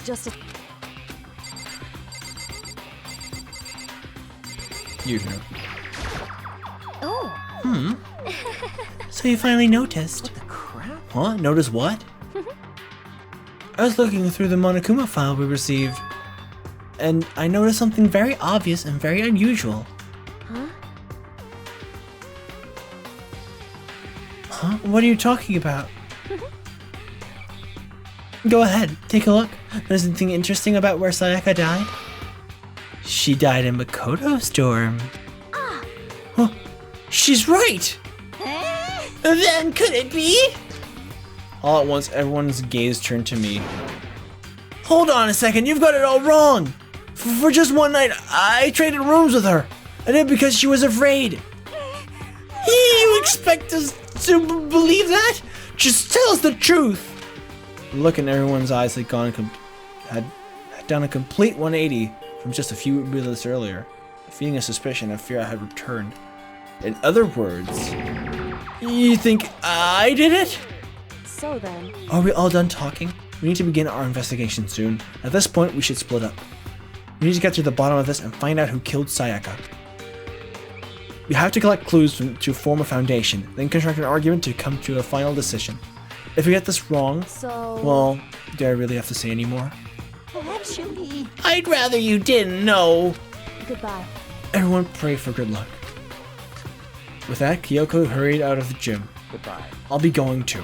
just a You know. Oh, So you finally noticed. The crap? Huh? Notice what? I was looking through the Monokuma file we received, and I noticed something very obvious and very unusual. Huh? Huh? What are you talking about? Go ahead, take a look. There's anything interesting about where Sayaka died? She died in Makoto's dorm. Huh? She's right! Then could it be? All at once, everyone's gaze turned to me. Hold on a second, you've got it all wrong! For just one night, I traded rooms with her. I did because she was afraid. You expect us to believe that? Just tell us the truth! The look in everyone's eyes had done a complete 180 from just a few minutes earlier. A feeling of suspicion and fear had returned. In other words, you think I did it? So then, Are we all done talking? We need to begin our investigation soon. At this point, we should split up. We need to get to the bottom of this and find out who killed Sayaka. We have to collect clues to form a foundation, then construct an argument to come to a final decision. If we get this wrong, so well, do I really have to say any more? Actually, I'd rather you didn't know. goodbye. Everyone pray for good luck. With that, Kyoko hurried out of the gym. Goodbye. I'll be going too.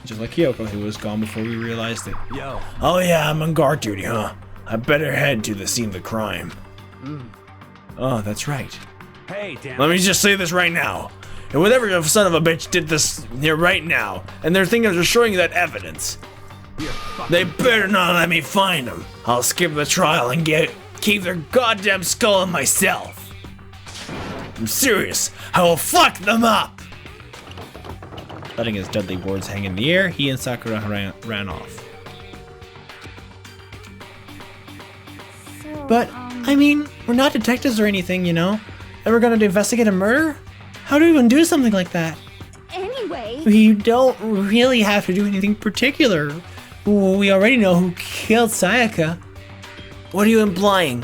Just like Kyoko, who was gone before we realized it. Yo. Oh yeah, I'm on guard duty, huh? I better head to the scene of the crime. Oh, that's right. Hey, damn. Let me just say this right now. And whatever son of a bitch did this here right now, and they're thinking of destroying that evidence, they better not let me find them. I'll skip the trial and keep their goddamn skull in myself. I'm serious. I will fuck them up. Letting his deadly words hang in the air, he and Sakura ran off. so, But, I mean, we're not detectives or anything, you know? And we're gonna investigate a murder? How do we even do something like that? anyway, We don't really have to do anything particular. We already know who killed Sayaka. What are you implying?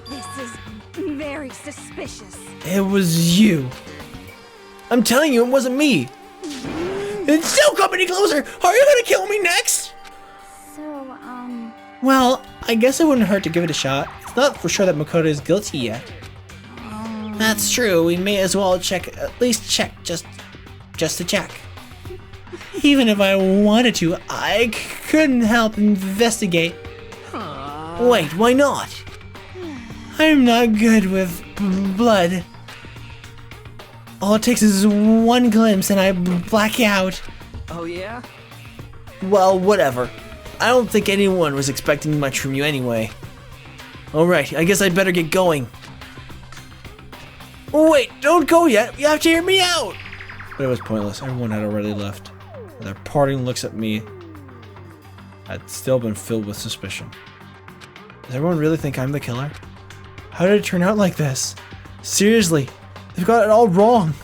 this is very suspicious. It was you. I'm telling you, it wasn't me. And don't come any closer. Are you gonna kill me next? So, Well, I guess it wouldn't hurt to give it a shot. It's not for sure that Makoto is guilty yet. That's true. We may as well check, at least check, just to check. Even if I wanted to, I couldn't help investigate. Wait, why not? I'm not good with blood. All it takes is one glimpse and I black out. Oh, yeah? Well, whatever. I don't think anyone was expecting much from you anyway. Alright, I guess I'd better get going. Oh, wait, don't go yet. You have to hear me out. But it was pointless. Everyone had already left. And their parting looks at me had still been filled with suspicion. Does everyone really think I'm the killer? How did it turn out like this? Seriously, they've got it all wrong.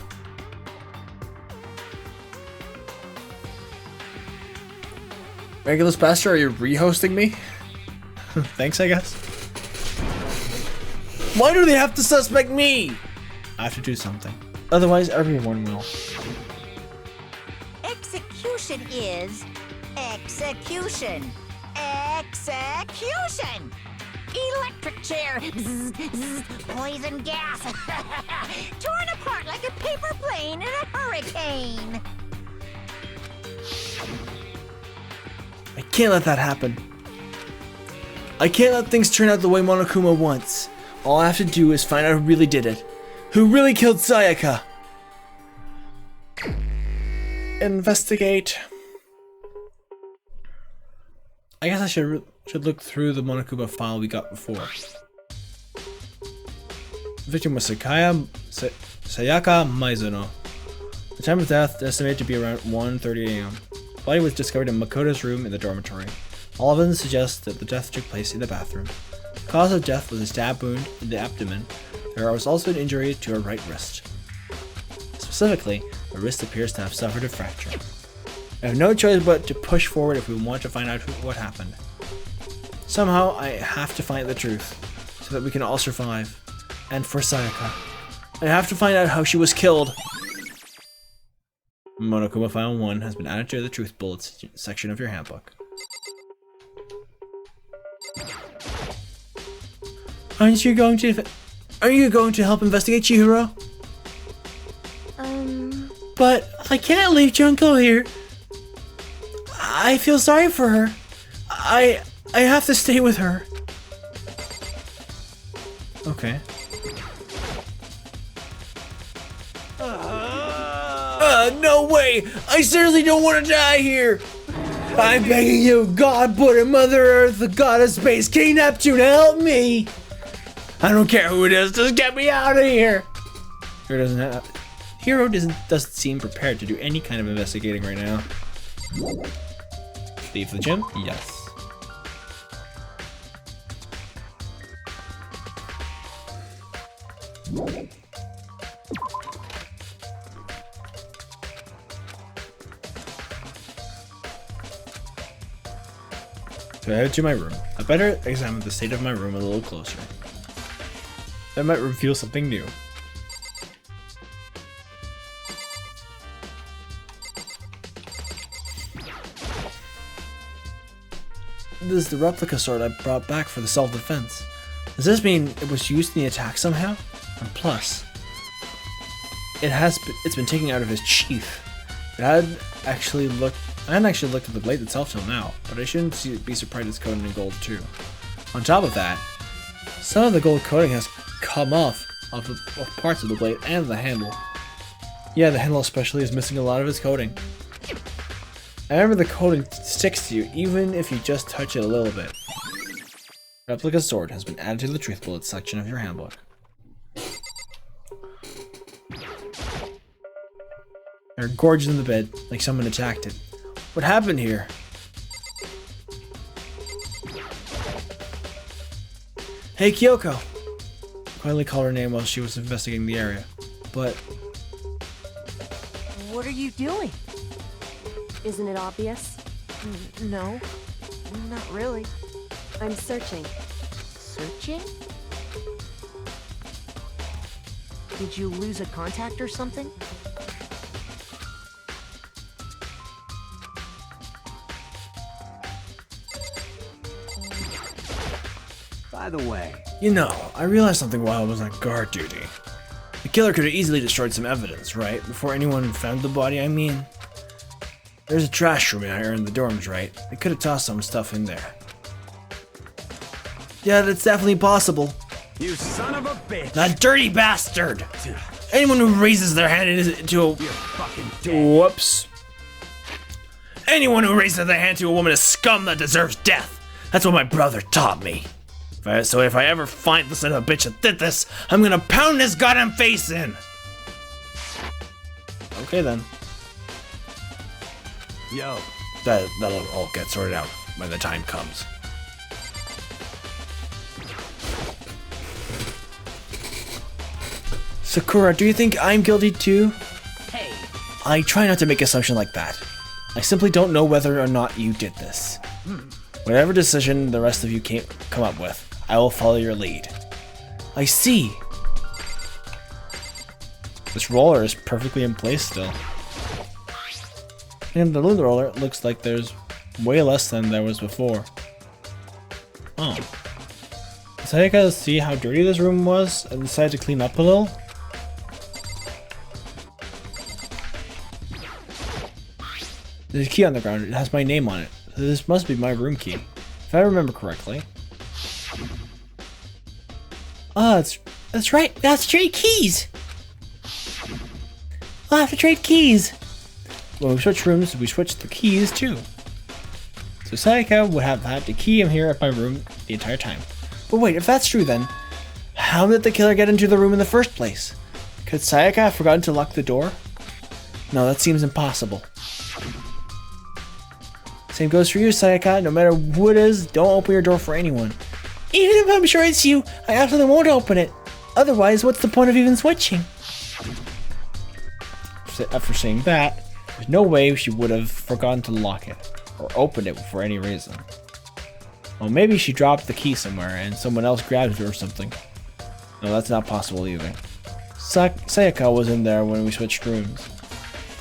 Regulus Pastor, are you re-hosting me? Thanks, I guess. Why do they have to suspect me? I have to do something. Otherwise, everyone will. Execution is execution. Execution! Electric chair. Zzz, zzz, poison gas. Torn apart like a paper plane in a hurricane. I can't let that happen. I can't let things turn out the way Monokuma wants. All I have to do is find out who really did it. Who really killed Sayaka? Investigate. I guess I should look through the Monokuma file we got before. The victim was Sayaka Maizuno. The time of death estimated to be around 1:30 a.m. The body was discovered in Makoto's room in the dormitory. All evidence suggests that the death took place in the bathroom. The cause of death was a stab wound in the abdomen. There was also an injury to her right wrist. Specifically, the wrist appears to have suffered a fracture. I have no choice but to push forward if we want to find out what happened. Somehow, I have to find the truth, so that we can all survive. And for Sayaka, I have to find out how she was killed. Monokuma File 1 has been added to the Truth Bullets section of your handbook. Aren't you going to help investigate Chihiro? But I can't leave Junko here. I feel sorry for her. I have to stay with her. Okay. No way! I seriously don't want to die here! I'm begging you, God, Buddha, Mother Earth, the God of Space, King Neptune, help me! I don't care who it is, just get me out of here! Hero doesn't seem prepared to do any kind of investigating right now. Leave the gym? Yes. So I head to my room. I better examine the state of my room a little closer. That might reveal something new. This is the replica sword I brought back for the self-defense. Does this mean it was used in the attack somehow? And plus, it's been taken out of his sheath. I hadn't actually looked at the blade itself till now, but I shouldn't be surprised it's coated in gold too. On top of that, some of the gold coating has come off of parts of the blade and the handle. Yeah, the handle especially is missing a lot of its coating. I remember the coating sticks to you even if you just touch it a little bit. Replica sword has been added to the Truth Bullets section of your handbook. They're gorged in the bed, like someone attacked it. What happened here? Hey, Kyoko! Quietly called her name while she was investigating the area, but... What are you doing? Isn't it obvious? No, not really. I'm searching. Searching? Did you lose a contact or something? By the way, You know, I realized something while I was on guard duty. The killer could have easily destroyed some evidence, right? Before anyone found the body, I mean. There's a trash room out here in the dorms, right? They could have tossed some stuff in there. Yeah, that's definitely possible. you son of a bitch! That dirty bastard! Anyone who raises their hand to a... You're fucking dead. Whoops. Anyone who raises their hand to a woman is scum that deserves death. That's what my brother taught me. So if I ever find the son of a bitch that did this, I'm gonna pound his goddamn face in. Okay then. Yo, That'll all get sorted out when the time comes. Sakura, do you think I'm guilty too? Hey, I try not to make assumptions like that. I simply don't know whether or not you did this. Whatever decision the rest of you come up with, I will follow your lead. I see. This roller is perfectly in place still. And the loot roller looks like there's way less than there was before. Oh. Did Sayaka see how dirty this room was and decided to clean up a little? There's a key on the ground. It has my name on it. So this must be my room key, if I remember correctly. Oh, that's right. That's trade keys. I'll have to trade keys. When we switch rooms, we switch the keys too. So Sayaka would have had to key him here at my room the entire time. But wait, if that's true then, how did the killer get into the room in the first place? Could Sayaka have forgotten to lock the door? No, that seems impossible. Same goes for you, Sayaka. No matter who it is, don't open your door for anyone. Even if I'm sure it's you, I absolutely won't open it. Otherwise, what's the point of even switching? after seeing that, there's no way she would have forgotten to lock it or opened it for any reason. Well, maybe she dropped the key somewhere and someone else grabbed it or something. No, that's not possible either. Sayaka was in there when we switched rooms.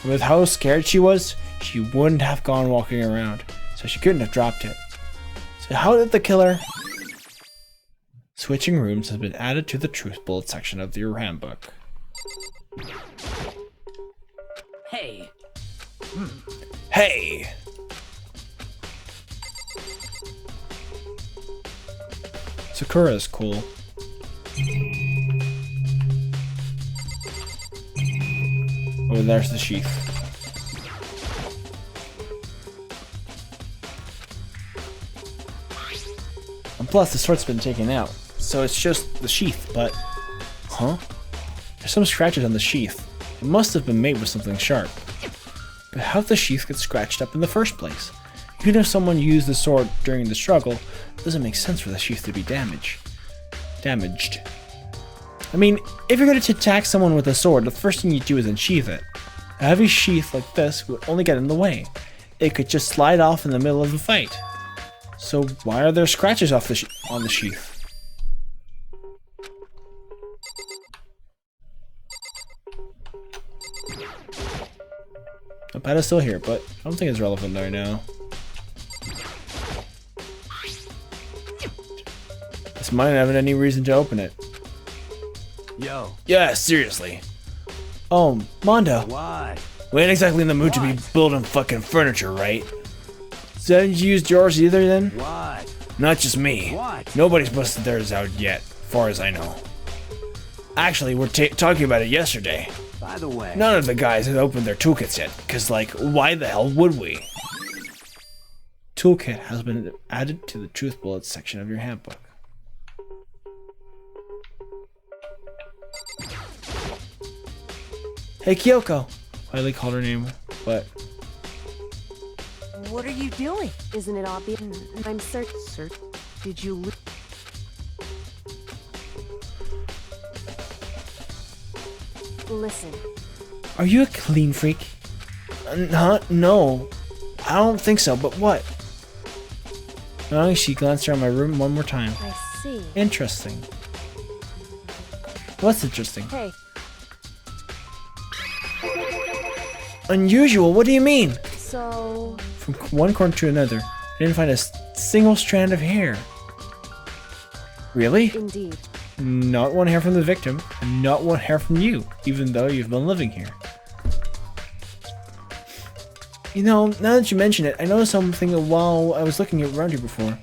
With how scared she was, she wouldn't have gone walking around, so she couldn't have dropped it. So how did the killer... Switching rooms has been added to the truth bullet section of your handbook. Hey, Hey! Sakura is cool. Oh, there's the sheath. And plus, the sword's been taken out, so it's just the sheath, but... Huh? There's some scratches on the sheath. It must have been made with something sharp. But how did the sheath get scratched up in the first place? Even if someone used the sword during the struggle, it doesn't make sense for the sheath to be damaged. I mean, if you're going to attack someone with a sword, the first thing you do is unsheath it. A heavy sheath like this would only get in the way. It could just slide off in the middle of the fight. So why are there scratches off on the sheath? The pad is still here, but I don't think it's relevant right now. This might not have any reason to open it. Yo, Yeah, seriously. Oh, Mondo. why? We ain't exactly in the mood to be building fucking furniture, right? So haven't you used yours either then? Why? Not just me. What? Nobody's busted theirs out yet, far as I know. Actually, we're talking about it yesterday. By the way, None of the guys had opened their toolkits yet, cause like, why the hell would we? Toolkit has been added to the truth bullets section of your handbook. Hey Kyoko! Quietly called her name, but what are you doing? Isn't it obvious? I'm certain. Did you lose? Listen, are you a clean freak? No. I don't think so, but what? Oh, she glanced around my room one more time. I see. Interesting. What's interesting? Hey, Unusual, what do you mean? so From one corner to another, I didn't find a single strand of hair. Really? indeed. Not one hair from the victim, and not one hair from you, even though you've been living here. You know, now that you mention it, I noticed something while I was looking around here before.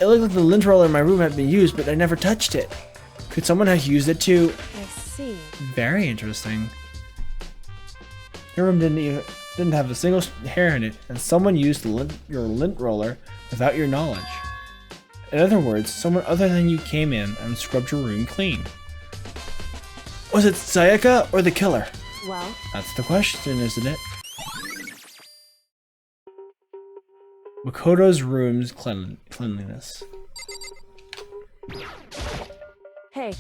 It looked like the lint roller in my room had been used, but I never touched it. Could someone have used it to... I see. Very interesting. Your room didn't have a single hair in it, and someone used your lint roller without your knowledge. In other words, someone other than you came in and scrubbed your room clean. Was it Sayaka or the killer? Well, That's the question, isn't it? Makoto's room's cleanliness. hey,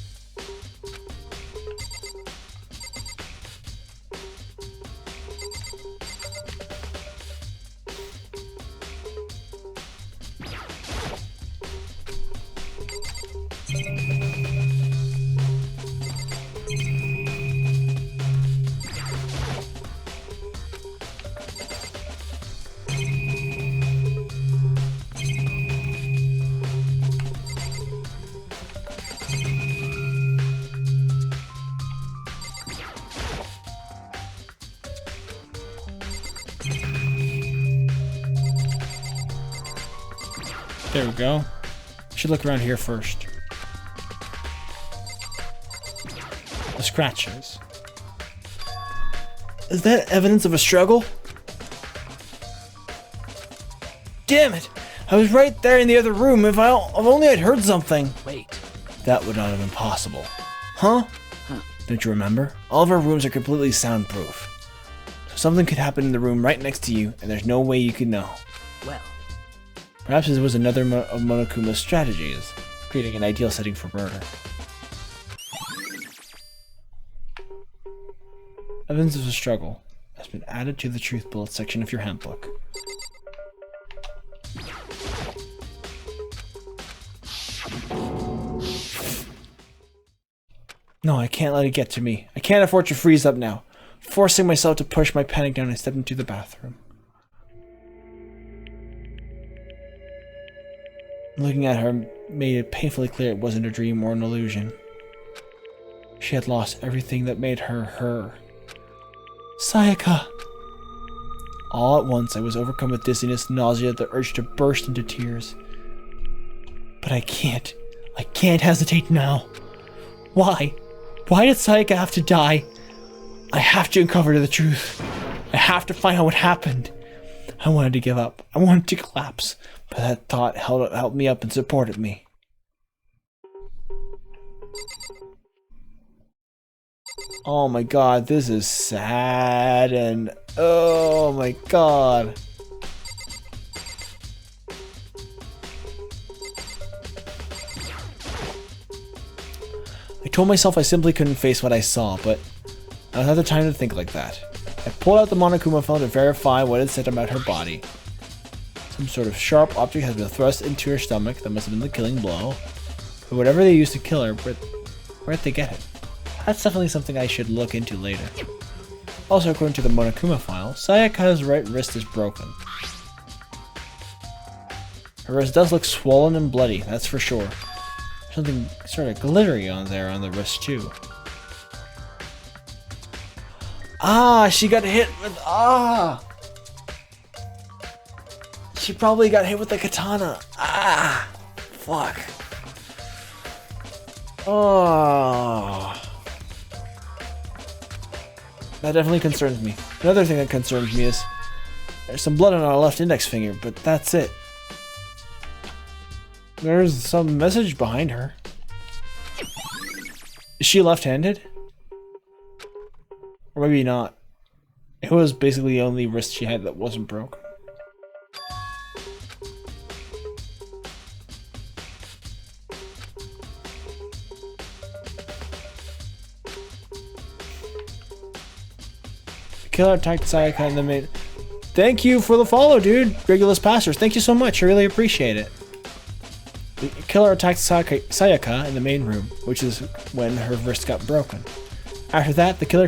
There we go. Should look around here first. The scratches. Is that evidence of a struggle? Damn it! I was right there in the other room. If only I'd heard something. Wait. That would not have been possible. Huh? Don't you remember? All of our rooms are completely soundproof. So something could happen in the room right next to you, and there's no way you could know. Well, Perhaps this was another of Monokuma's strategies, creating an ideal setting for murder. Evidence of a struggle has been added to the truth bullet section of your handbook. No, I can't let it get to me. I can't afford to freeze up now. Forcing myself to push my panic down, I stepped into the bathroom. Looking at her made it painfully clear it wasn't a dream or an illusion. She had lost everything that made her her. Sayaka! All at once, I was overcome with dizziness, nausea, the urge to burst into tears. But I can't. I can't hesitate now. Why? Why did Sayaka have to die? I have to uncover the truth. I have to find out what happened. I wanted to give up. I wanted to collapse. But that thought helped me up and supported me. Oh my god, this is sad and oh my god. I told myself I simply couldn't face what I saw, but I don't have the time to think like that. I pulled out the Monokuma phone to verify what it said about her body. Some sort of sharp object has been thrust into her stomach. That must have been the killing blow. But whatever they used to kill her, where'd they get it? That's definitely something I should look into later. Also, according to the Monokuma file, Sayaka's right wrist is broken. Her wrist does look swollen and bloody, that's for sure. Something sort of glittery on there on the wrist too. Ah, she got hit with She probably got hit with the katana. Ah, fuck. Oh. That definitely concerns me. Another thing that concerns me is there's some blood on our left index finger, but that's it. There's some message behind her. Is she left-handed? Or maybe not. It was basically the only wrist she had that wasn't broke. The killer attacked Sayaka in the main. Thank you for the follow, dude. Regulus Pastors, thank you so much. I really appreciate it. The killer attacked Sayaka in the main room, which is when her wrist got broken. After that, the killer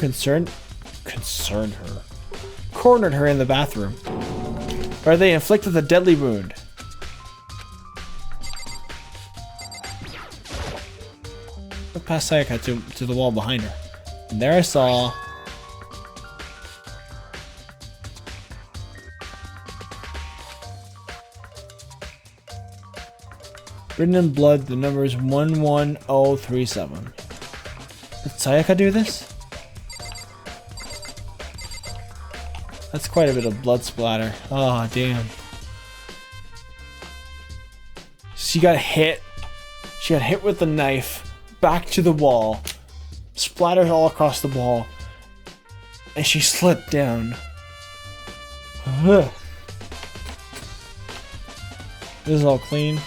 cornered her in the bathroom, where they inflicted a deadly wound. Looked past Sayaka to the wall behind her, and there I saw written in blood, the number is 11037. Did Sayaka do this? That's quite a bit of blood splatter. Oh, damn. She got hit. She got hit with the knife. Back to the wall. Splattered all across the wall. And she slipped down. Ugh. This is all clean.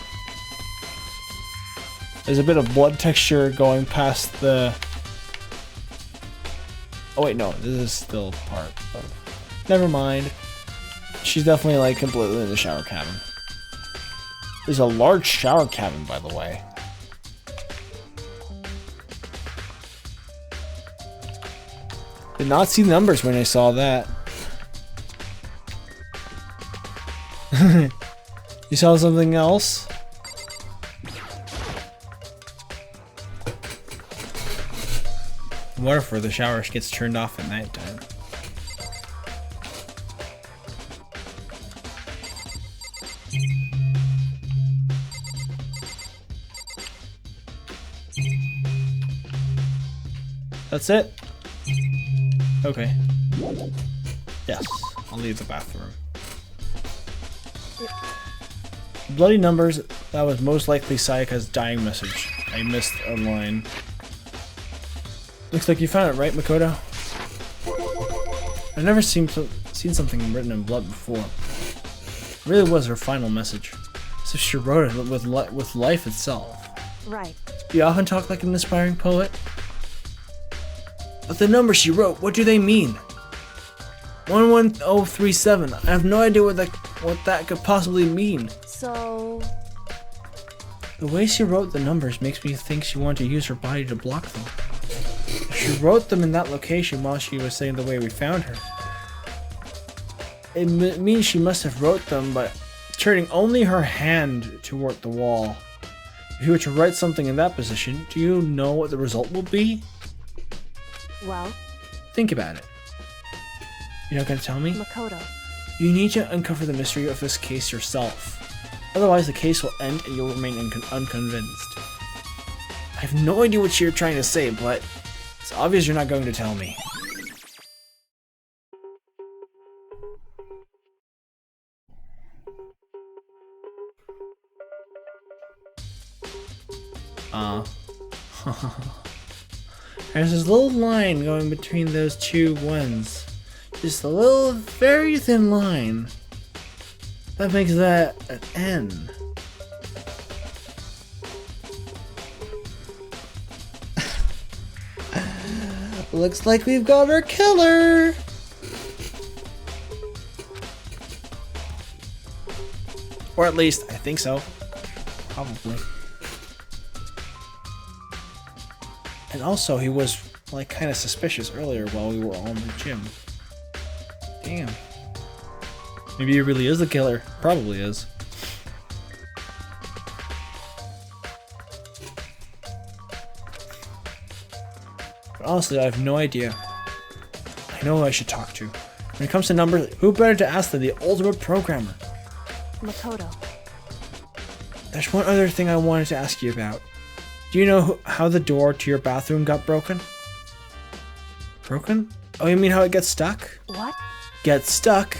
There's a bit of blood texture going past the... Oh wait, no, this is still part of... Never mind. She's definitely like completely in the shower cabin. There's a large shower cabin, by the way. Did not see numbers when I saw that. You saw something else? What if the shower gets turned off at night time? That's it? Okay. Yes, I'll leave the bathroom. Bloody numbers, that was most likely Sayaka's dying message. I missed a line. Looks like you found it, right, Makoto? I've never seen something written in blood before. It really was her final message. As if she wrote it with life itself. Right. You often talk like an aspiring poet? But the numbers she wrote, what do they mean? 11037. I have no idea what that could possibly mean. So... The way she wrote the numbers makes me think she wanted to use her body to block them. She wrote them in that location while she was saying the way we found her. It means she must have wrote them by turning only her hand toward the wall. If you were to write something in that position, do you know what the result will be? Well? Think about it. You're not gonna tell me? Makoto. You need to uncover the mystery of this case yourself. Otherwise the case will end and you'll remain unconvinced. I have no idea what you're trying to say, but it's obvious you're not going to tell me. There's this little line going between those two ones. Just a little, very thin line. That makes that an N. Looks like we've got our killer! Or at least, I think so. Probably. And also, he was, like, kind of suspicious earlier while we were all in the gym. Damn. Maybe he really is the killer. Probably is. But honestly, I have no idea. I know who I should talk to. When it comes to numbers, who better to ask than the ultimate programmer? Makoto. There's one other thing I wanted to ask you about. Do you know how the door to your bathroom got broken? Broken? Oh, you mean how it gets stuck? What? Get stuck?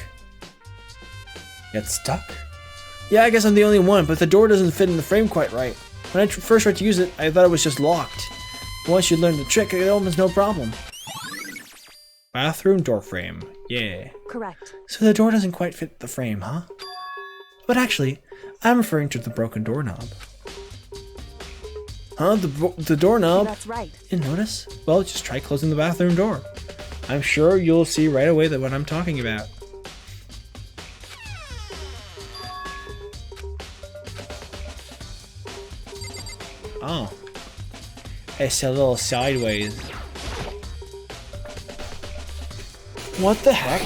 Get stuck? Yeah, I guess I'm the only one, but the door doesn't fit in the frame quite right. When I first tried to use it, I thought it was just locked. But once you learn the trick, it opens no problem. Bathroom door frame. Yeah. Correct. So the door doesn't quite fit the frame, huh? But actually, I'm referring to the broken doorknob. Huh? The doorknob? That's right. You didn't notice? Well, just try closing the bathroom door. I'm sure you'll see right away that what I'm talking about. Oh. It's a little sideways. What the heck?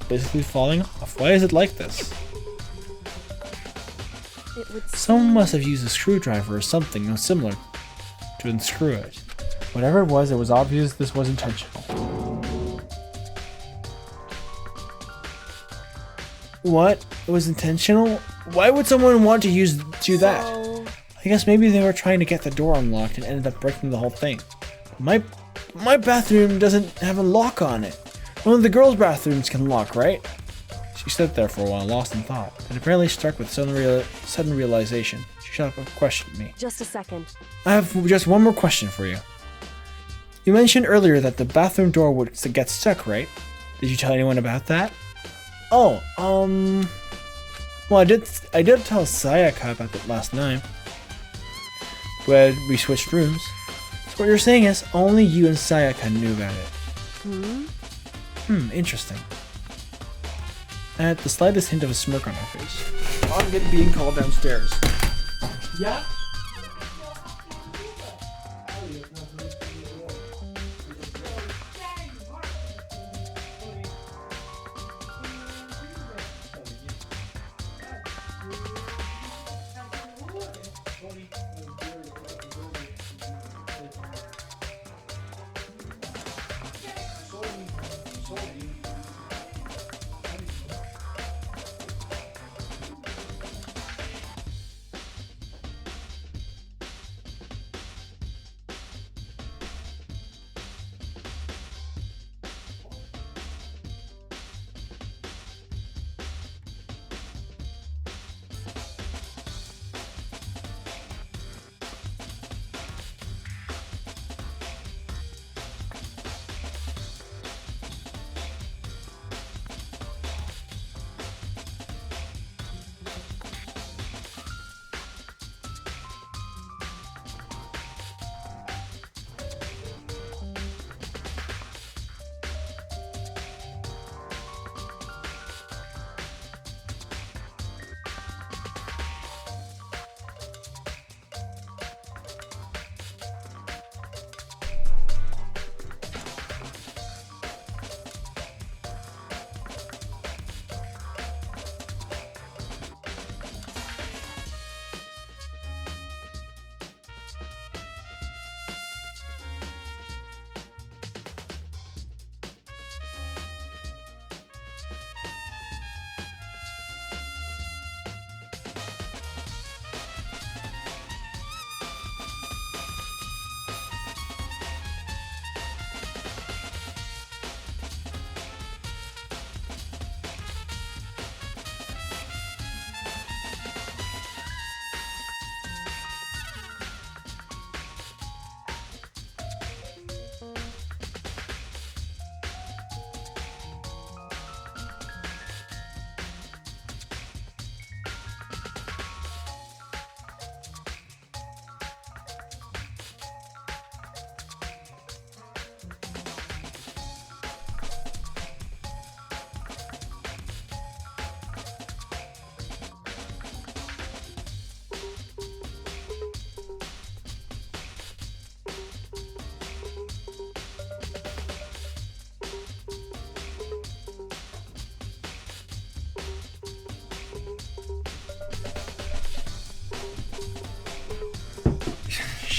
Basically falling off. Why is it like this? It would Someone must have used a screwdriver or something similar to unscrew it. Whatever it was obvious this was intentional. What? It was intentional? Why would someone want to do that? So... I guess maybe they were trying to get the door unlocked and ended up breaking the whole thing. My bathroom doesn't have a lock on it. One of the girls' bathrooms can lock, right? She stood there for a while, lost in thought, and apparently struck with sudden realization. She shut up and questioned me. Just a second. I have just one more question for you. You mentioned earlier that the bathroom door would get stuck, right? Did you tell anyone about that? Oh, well, I did tell Sayaka about that last night. When we switched rooms. So what you're saying is only you and Sayaka knew about it. Interesting. I had the slightest hint of a smirk on her face. I'm being called downstairs. Yeah?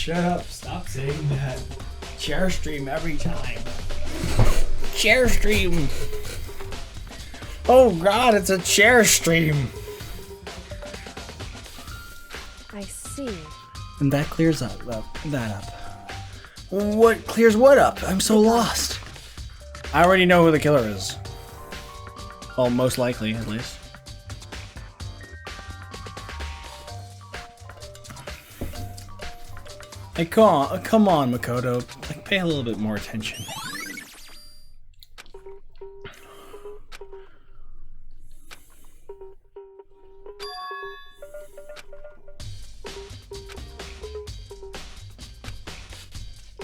shut up. Stop saying that. Share stream every time. Share stream. Oh god, it's a share stream. I see. And that clears that up. What clears what up? I'm so lost. I already know who the killer is. Well, most likely, at least. Hey, come on, Makoto. Like, pay a little bit more attention.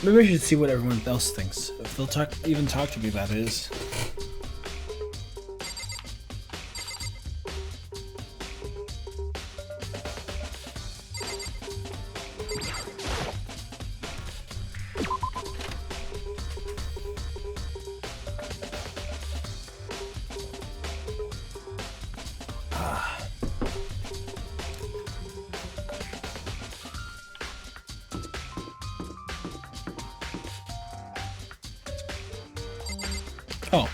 Maybe I should see what everyone else thinks. If they'll even talk to me about it. Oh.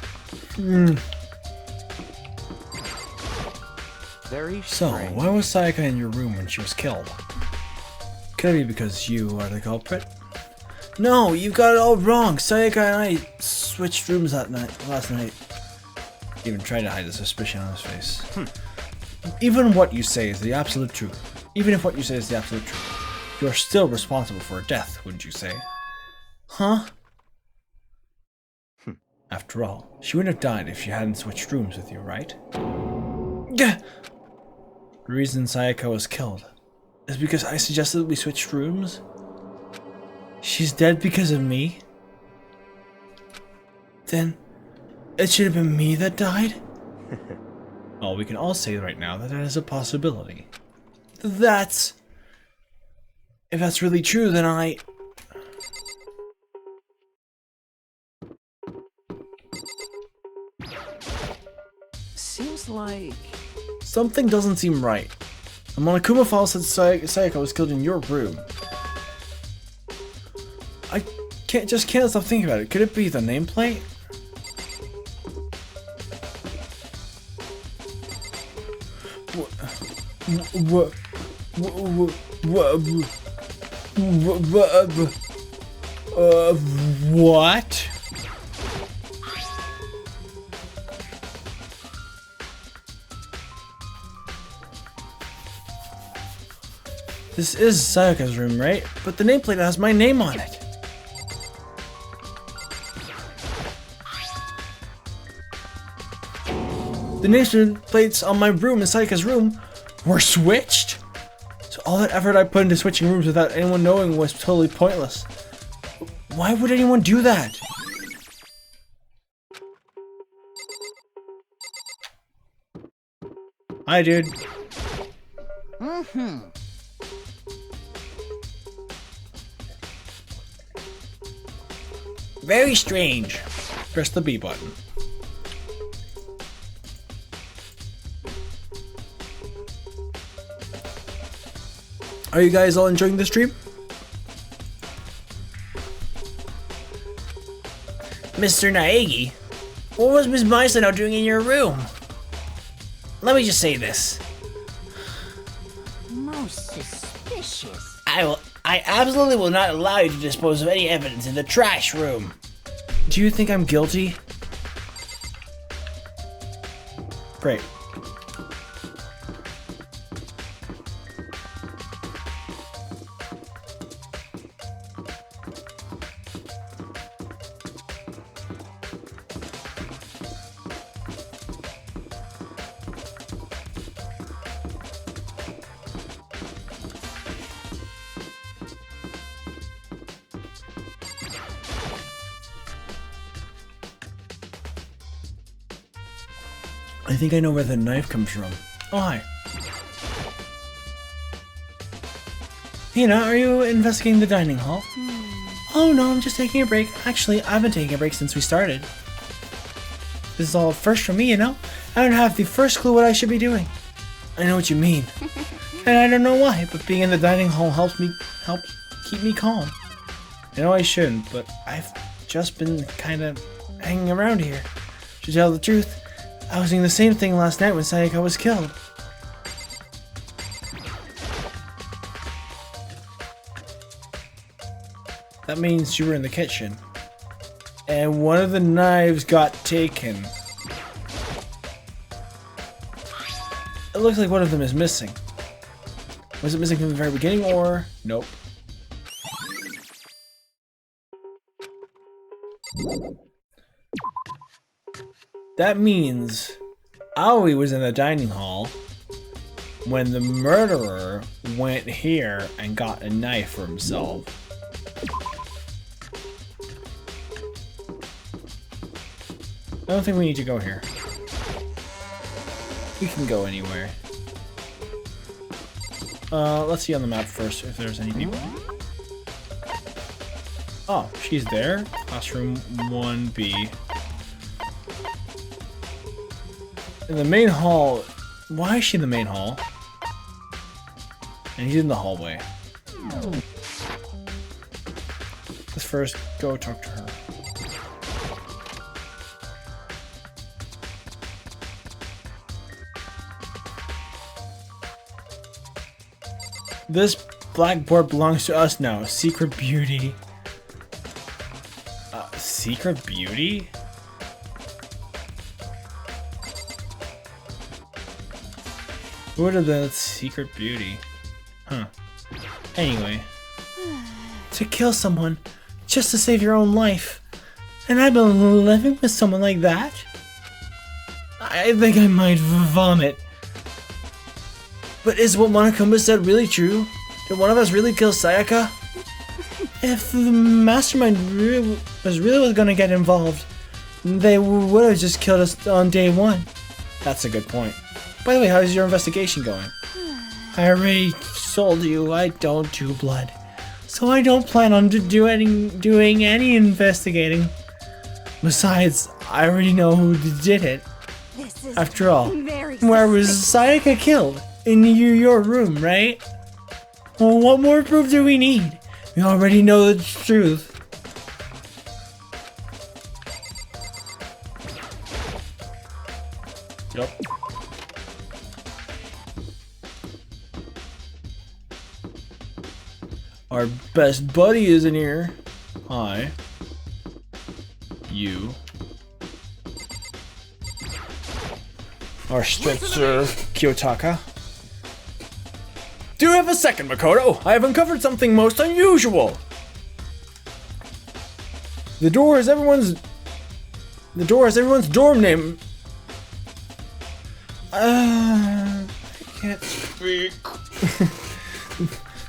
Very So, strange. why was Sayaka in your room when she was killed? Could it be because you are the culprit? No, you got it all wrong. Sayaka and I switched rooms last night. He even tried to hide the suspicion on his face. Even if what you say is the absolute truth, you are still responsible for her death, wouldn't you say? Huh? After all, she wouldn't have died if she hadn't switched rooms with you, right? The reason Sayaka was killed is because I suggested we switch rooms? She's dead because of me? Then, it should have been me that died? Well, we can all say right now that that is a possibility. If that's really true, then Seems like... something doesn't seem right. The Monokuma file said Sayaka was killed in your room. I can't stop thinking about it. Could it be the nameplate? What? This is Sayaka's room, right? But the nameplate has my name on it. The nameplates on my room and Sayaka's room were switched? So all that effort I put into switching rooms without anyone knowing was totally pointless. Why would anyone do that? Hi, dude. Very strange. Press the B button. Are you guys all enjoying the stream? Mr. Naegi, what was Ms. Maisano doing in your room? Let me just say this. Most suspicious. I absolutely will not allow you to dispose of any evidence in the trash room. Do you think I'm guilty? Great. I think I know where the knife comes from. Oh, hi. Hina, are you investigating the dining hall? Oh no, I'm just taking a break. Actually, I've been taking a break since we started. This is all first for me, you know? I don't have the first clue what I should be doing. I know what you mean. And I don't know why, but being in the dining hall helps keep me calm. I know I shouldn't, but I've just been kind of hanging around here. To tell the truth, I was doing the same thing last night when Sayaka was killed. That means you were in the kitchen. And one of the knives got taken. It looks like one of them is missing. Was it missing from the very beginning or? Nope. That means Aoi was in the dining hall when the murderer went here and got a knife for himself. I don't think we need to go here. We can go anywhere. Let's see on the map first if there's any people. Oh, she's there. Classroom 1B. In the main hall. Why is she in the main hall? And he's in the hallway. Let's first go talk to her. This blackboard belongs to us now. Secret Beauty. Secret Beauty? Who would have been Secret Beauty? Huh. Anyway. To kill someone just to save your own life. And I've been living with someone like that? I think I might vomit. But is what Monokuma said really true? Did one of us really kill Sayaka? If the mastermind was really gonna get involved, they would have just killed us on day one. That's a good point. By the way, how's your investigation going? I already told you I don't do blood, so I don't plan on doing any investigating. Besides, I already know who did it. After all, where was Sayaka killed? In your room, right? Well, what more proof do we need? We already know the truth. Yep. Our best buddy is in here. Hi. You. Our stripper, Kiyotaka. Do you have a second, Makoto? I have uncovered something most unusual. The door has everyone's dorm name. I can't speak.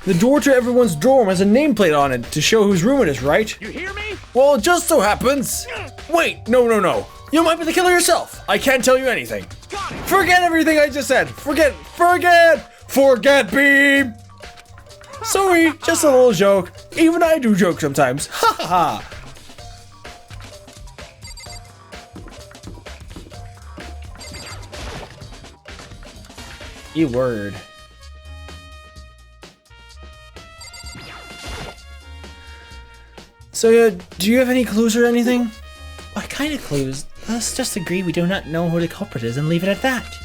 The door to everyone's dorm has a nameplate on it to show whose room it is, right? You hear me? Well, it just so happens. Wait, no. You might be the killer yourself. I can't tell you anything. Forget everything I just said. Forget, Beam. Sorry, just a little joke. Even I do joke sometimes. Ha ha ha. You word. So, do you have any clues or anything? What kind of clues? Let's just agree we do not know who the culprit is and leave it at that.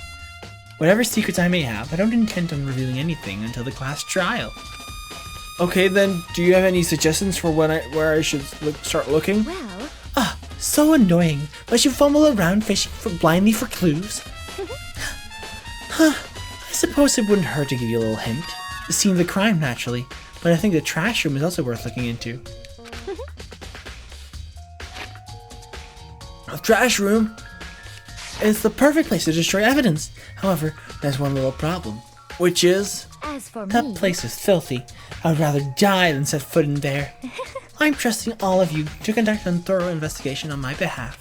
Whatever secrets I may have, I don't intend on revealing anything until the class trial. Okay, then, do you have any suggestions for where I should start looking? Well... So annoying. Must you fumble around fishing blindly for clues? I suppose it wouldn't hurt to give you a little hint. The scene of the crime, naturally, but I think the trash room is also worth looking into. A trash room? It's the perfect place to destroy evidence. However, there's one little problem, which is As for that me... place is filthy. I would rather die than set foot in there. I'm trusting all of you to conduct a thorough investigation on my behalf.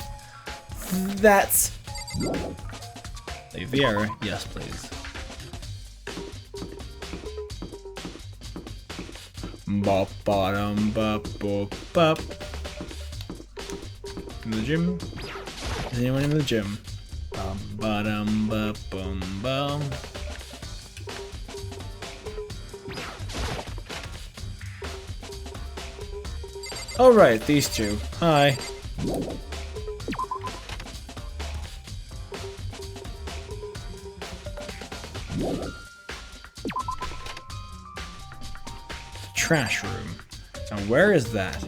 That's... Leave the error. Yes, please. Bop bottom bop bop bop. In the gym? Is anyone in the gym? Bum bottom bop bum bum. Oh, right, these two. Hi. Trash room. Now, where is that?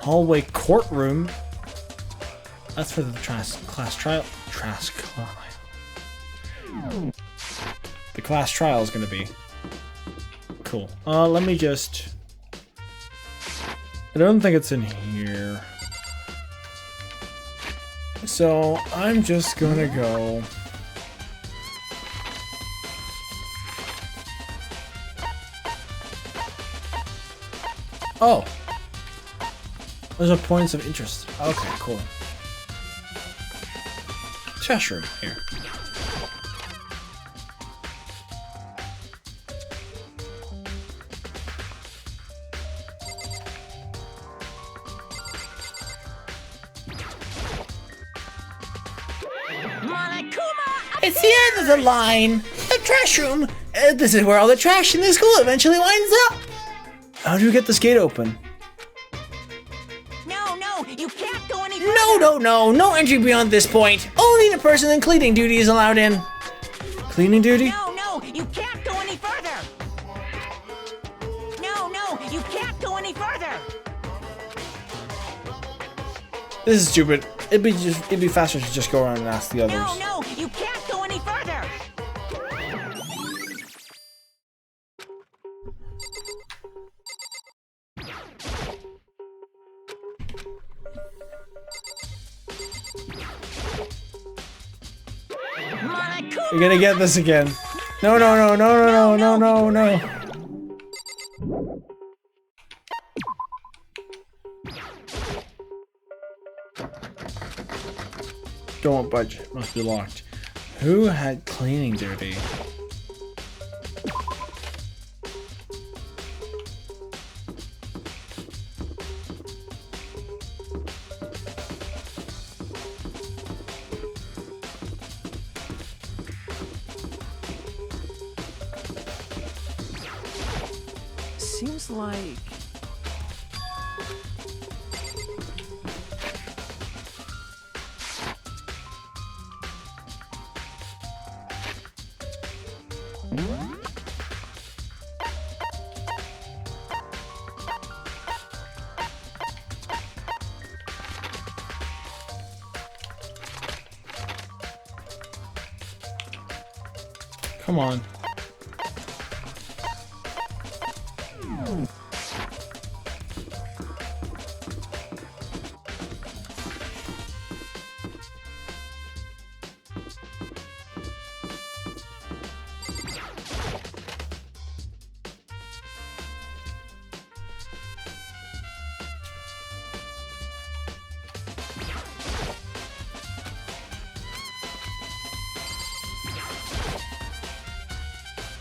Hallway courtroom. That's for the class trial. The class trial is gonna be cool. Let me just. I don't think it's in here. So I'm just gonna go. Oh. Those are points of interest. Okay, cool. Trash room here. It's the end of the line. The trash room. This is where all the trash in the school eventually winds up. How do you get this gate open? No, you can't go any No entry beyond this point. Only the person in cleaning duty is allowed in. Cleaning duty? No, you can't go any further. No, you can't go any further. This is stupid. It'd be faster to just go around and ask the others. No, you can't go any further. You're gonna get this again. No. Don't budge. Must be locked. Who had cleaning duty? Seems like... Come on.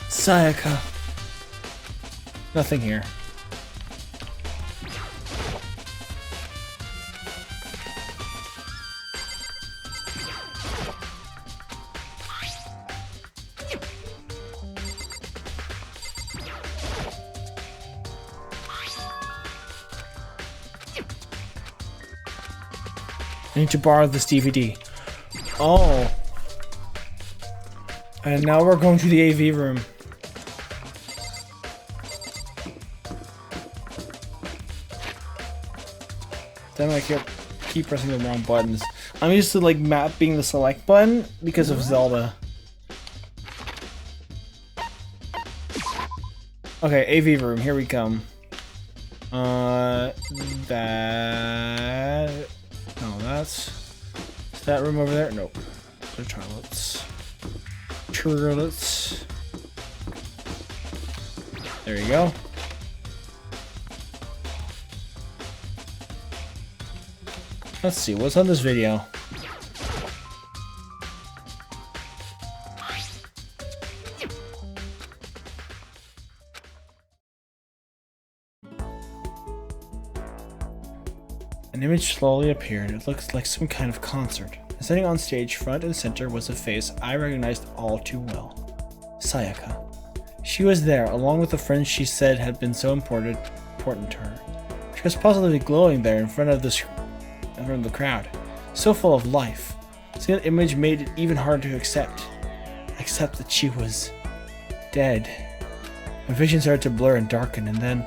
Sayaka. Nothing here. I need to borrow this DVD. Oh. And now we're going to the AV room. Then I keep pressing the wrong buttons. I'm used to like mapping the select button because of Zelda. Okay, AV room, here we come. That... No, that's... Is that room over there? Nope. The toilets. Toilets. There you go. Let's see, what's on this video? An image slowly appeared. It looks like some kind of concert. And sitting on stage, front and center, was a face I recognized all too well. Sayaka. She was there, along with the friends she said had been so important to her. She was positively glowing there in front of the crowd, so full of life. Seeing that image made it even harder to accept that she was dead. My vision started to blur and darken, and then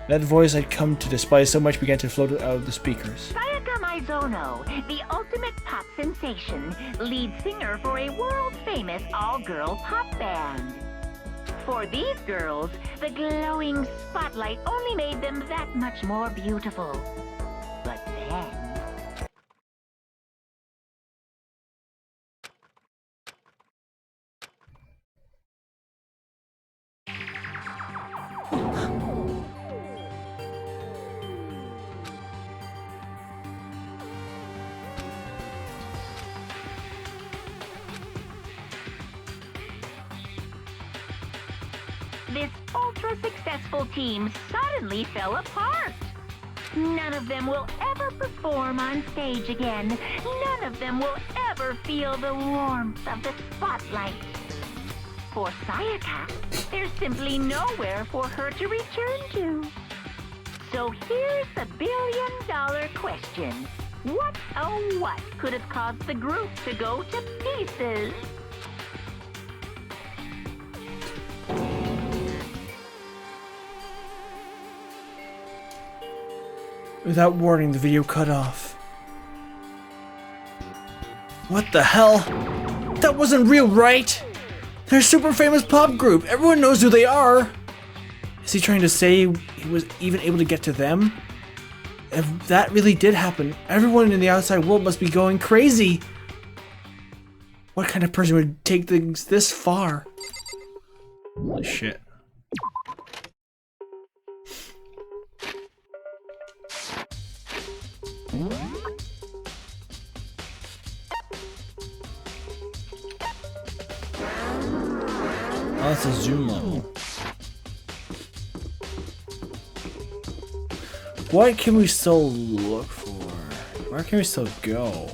that voice I'd come to despise so much began to float out of the speakers. Sayaka Maizono, the ultimate pop sensation, lead singer for a world-famous all-girl pop band. For these girls, the glowing spotlight only made them that much more beautiful. But then... this ultra-successful team suddenly fell apart. None of them will ever perform on stage again. None of them will ever feel the warmth of the spotlight. For Sayaka, there's simply nowhere for her to return to. So here's the billion-dollar question. What, oh what, could have caused the group to go to pieces? Without warning, the video cut off. What the hell? That wasn't real, right? They're a super famous pop group. Everyone knows who they are. Is he trying to say he was even able to get to them? If that really did happen, everyone in the outside world must be going crazy. What kind of person would take things this far? Holy shit. Oh, that's a zoom level. What can we still look for? Where can we still go?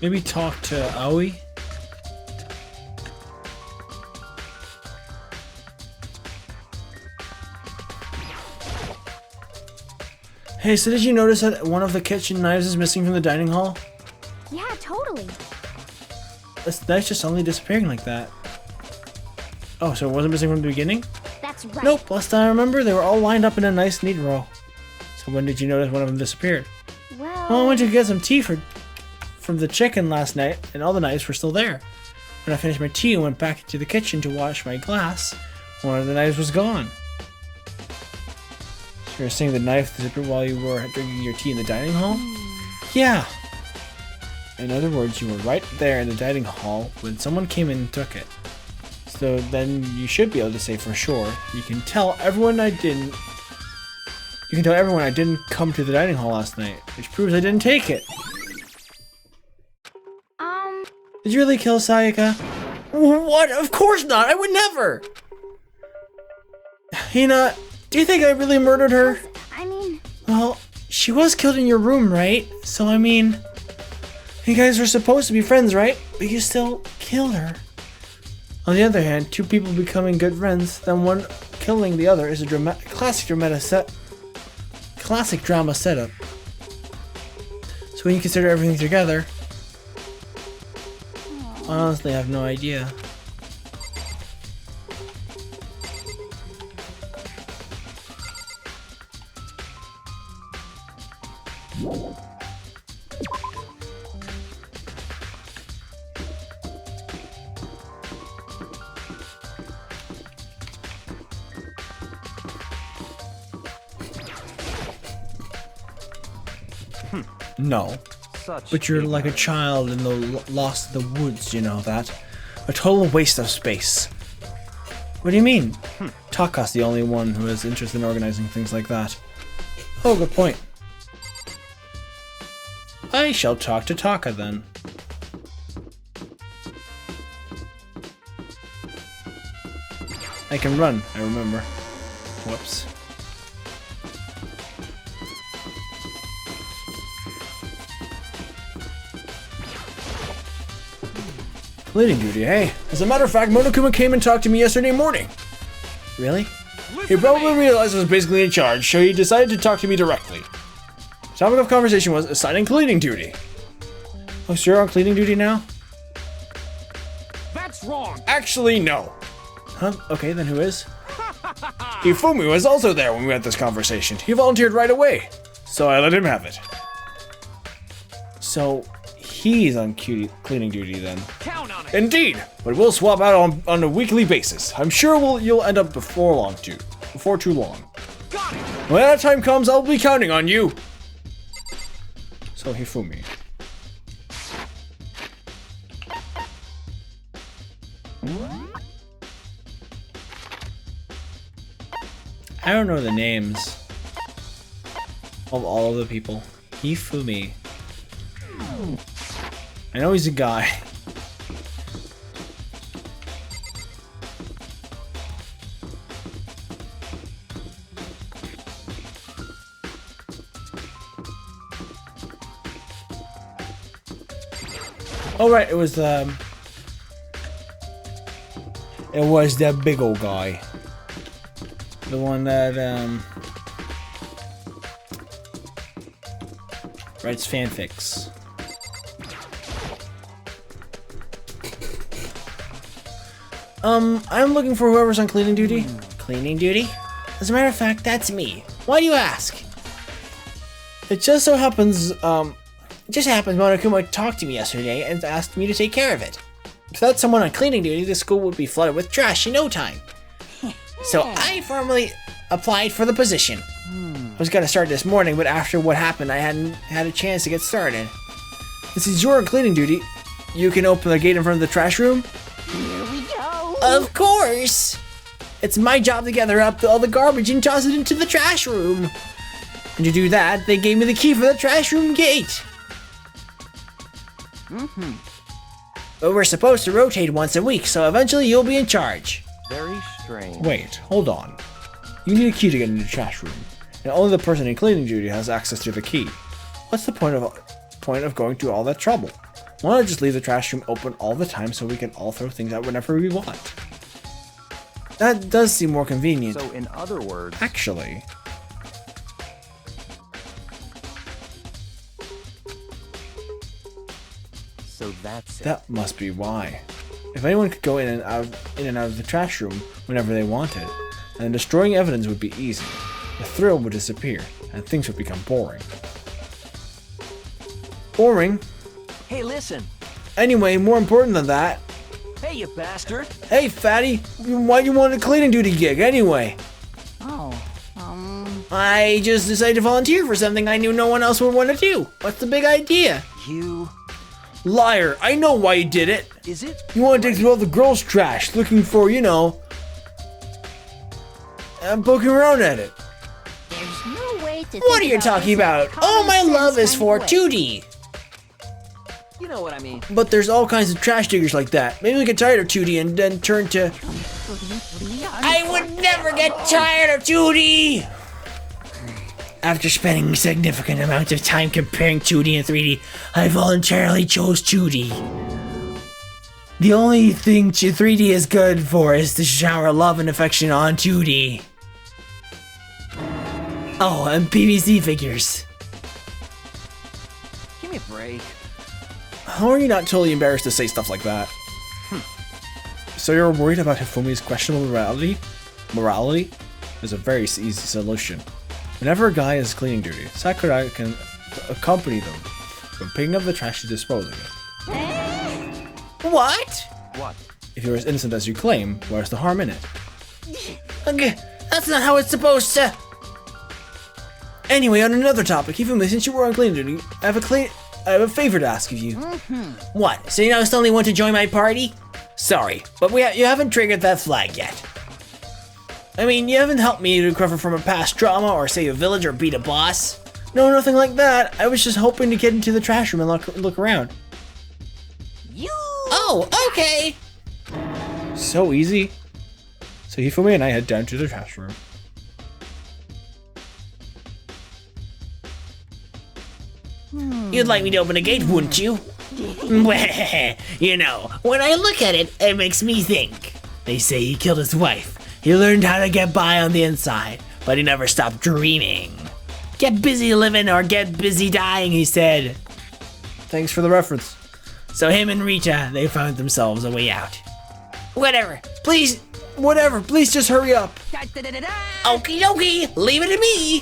Maybe talk to Aoi? Hey, so did you notice that one of the kitchen knives is missing from the dining hall? Yeah, totally. This knife's just suddenly disappearing like that. Oh, so it wasn't missing from the beginning? That's right. Nope, last time I remember, they were all lined up in a nice, neat row. So when did you notice one of them disappeared? Well, I went to get some tea from the chicken last night, and all the knives were still there. When I finished my tea and went back into the kitchen to wash my glass, one of the knives was gone. So you were saying the knife disappeared while you were drinking your tea in the dining hall? Yeah. In other words, you were right there in the dining hall when someone came in and took it. So then you should be able to say for sure. You can tell everyone I didn't come to the dining hall last night, which proves I didn't take it. Did you really kill Sayaka? What? Of course not! I would never! Hina, do you think I really murdered her? I mean... Well, she was killed in your room, right? So, I mean... You guys were supposed to be friends, right? But you still killed her. On the other hand, two people becoming good friends, then one killing the other is a classic drama setup. So when you consider everything together... Honestly, I have no idea. No. But you're like a child in the lost in the woods, you know that? A total waste of space. What do you mean? Taka's the only one who is interested in organizing things like that. Oh, good point. I shall talk to Taka then. I can run, I remember. Whoops. Cleaning duty, hey? As a matter of fact, Monokuma came and talked to me yesterday morning. Really? He probably realized I was basically in charge, so he decided to talk to me directly. The topic of conversation was assigning cleaning duty. Oh, so you're on cleaning duty now? That's wrong. Actually, no. Huh? Okay, then who is? Hifumi was also there when we had this conversation. He volunteered right away, so I let him have it. So, he's on cleaning duty then. Count on it. Indeed, but we'll swap out on a weekly basis. I'm sure you'll end up before too long. Got it. When that time comes, I'll be counting on you. So Hifumi. I don't know the names of all of the people. Hifumi. I know he's a guy. Oh right, it was that big old guy. The one that writes fanfics. I'm looking for whoever's on cleaning duty. Cleaning duty? As a matter of fact, that's me. Why do you ask? It just so happens, Monokuma talked to me yesterday and asked me to take care of it. Without someone on cleaning duty, the school would be flooded with trash in no time. So I formally applied for the position. I was gonna start this morning, but after what happened, I hadn't had a chance to get started. And since you're on cleaning duty, you can open the gate in front of the trash room? Here we go. Of course! It's my job to gather up all the garbage and toss it into the trash room. And to do that, they gave me the key for the trash room gate. But we're supposed to rotate once a week, so eventually you'll be in charge. Very strange. Wait, hold on. You need a key to get into the trash room, and only the person in cleaning duty has access to the key. What's the point of going through all that trouble? Why not just leave the trash room open all the time so we can all throw things out whenever we want? That does seem more convenient. So in other words, Actually. so that's it. That must be why. If anyone could go in and out of the trash room whenever they wanted, then destroying evidence would be easy. The thrill would disappear, and things would become boring. Boring? Hey, listen. Anyway, more important than that. Hey, you bastard. Hey, fatty, why you want a cleaning duty gig anyway? Oh, I just decided to volunteer for something I knew no one else would want to do. What's the big idea? You... Liar, I know why you did it. Is it? You want to dig through all the girls' trash, looking for, poking around at it. there's no way to. What are you talking about? All my love is for 2D. You know what I mean. But there's all kinds of trash diggers like that. Maybe we get tired of 2D and then turn to... I would never get tired of 2D! After spending significant amounts of time comparing 2D and 3D, I voluntarily chose 2D. The only thing 3D is good for is to shower love and affection on 2D. Oh, and PVC figures. Give me a break. How are you not totally embarrassed to say stuff like that? So you're worried about Hifumi's questionable morality? Morality? There's a very easy solution. Whenever a guy is cleaning duty, Sakurai can accompany them from picking up the trash to disposing it. What? What? If you're as innocent as you claim, where's the harm in it? Okay, that's not how it's supposed to. Anyway, on another topic, Hifumi, since you were on cleaning duty, I have a favor to ask of you. What? So you now suddenly want to join my party? Sorry, but you haven't triggered that flag yet. I mean, you haven't helped me to recover from a past trauma or save a village or beat a boss. No, nothing like that. I was just hoping to get into the trash room and look around. Oh, okay. So easy. So Hifumi and I head down to the trash room. You'd like me to open a gate, wouldn't you? You know, when I look at it, it makes me think. They say he killed his wife. He learned how to get by on the inside, but he never stopped dreaming. Get busy living or get busy dying, he said. Thanks for the reference. So him and Rita, they found themselves a way out. Whatever, please Just hurry up. okie dokie, leave it to me.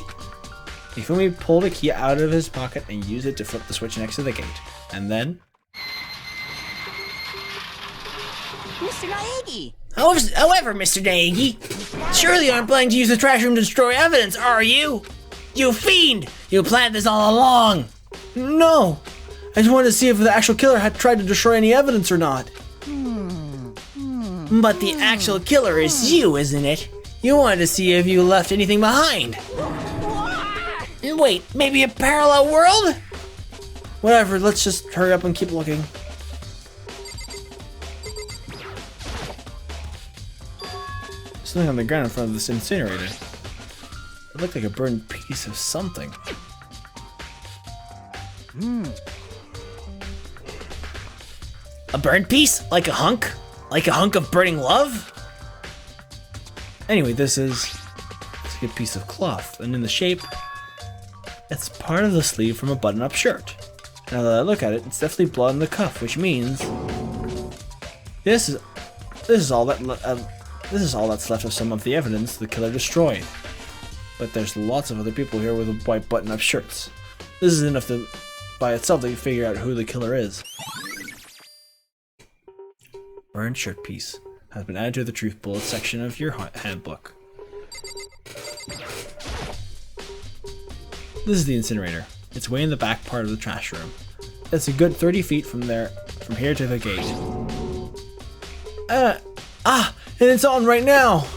Hifumi pulled a key out of his pocket and used it to flip the switch next to the gate. And then... Mr. Naegi! However, Mr. Naegi, surely you aren't planning to use the trash room to destroy evidence, are you? You fiend! You planned this all along! No! I just wanted to see if the actual killer had tried to destroy any evidence or not. But the actual killer is you, isn't it? You wanted to see if you left anything behind. Wait, maybe a parallel world? Whatever, let's just hurry up and keep looking. Something on the ground in front of this incinerator. It looked like a burned piece of something. A burned piece? Like a hunk? Like a hunk of burning love? Anyway, it's like a piece of cloth, and in the shape, it's part of the sleeve from a button-up shirt. Now that I look at it, it's definitely blood on the cuff, which means this is all that's left of some of the evidence the killer destroyed. But there's lots of other people here with white button-up shirts. This is enough to, by itself, to figure out who the killer is. Burned shirt piece has been added to the truth bullet section of your handbook. This is the incinerator. It's way in the back part of the trash room. It's a good 30 feet from here to the gate. And it's on right now!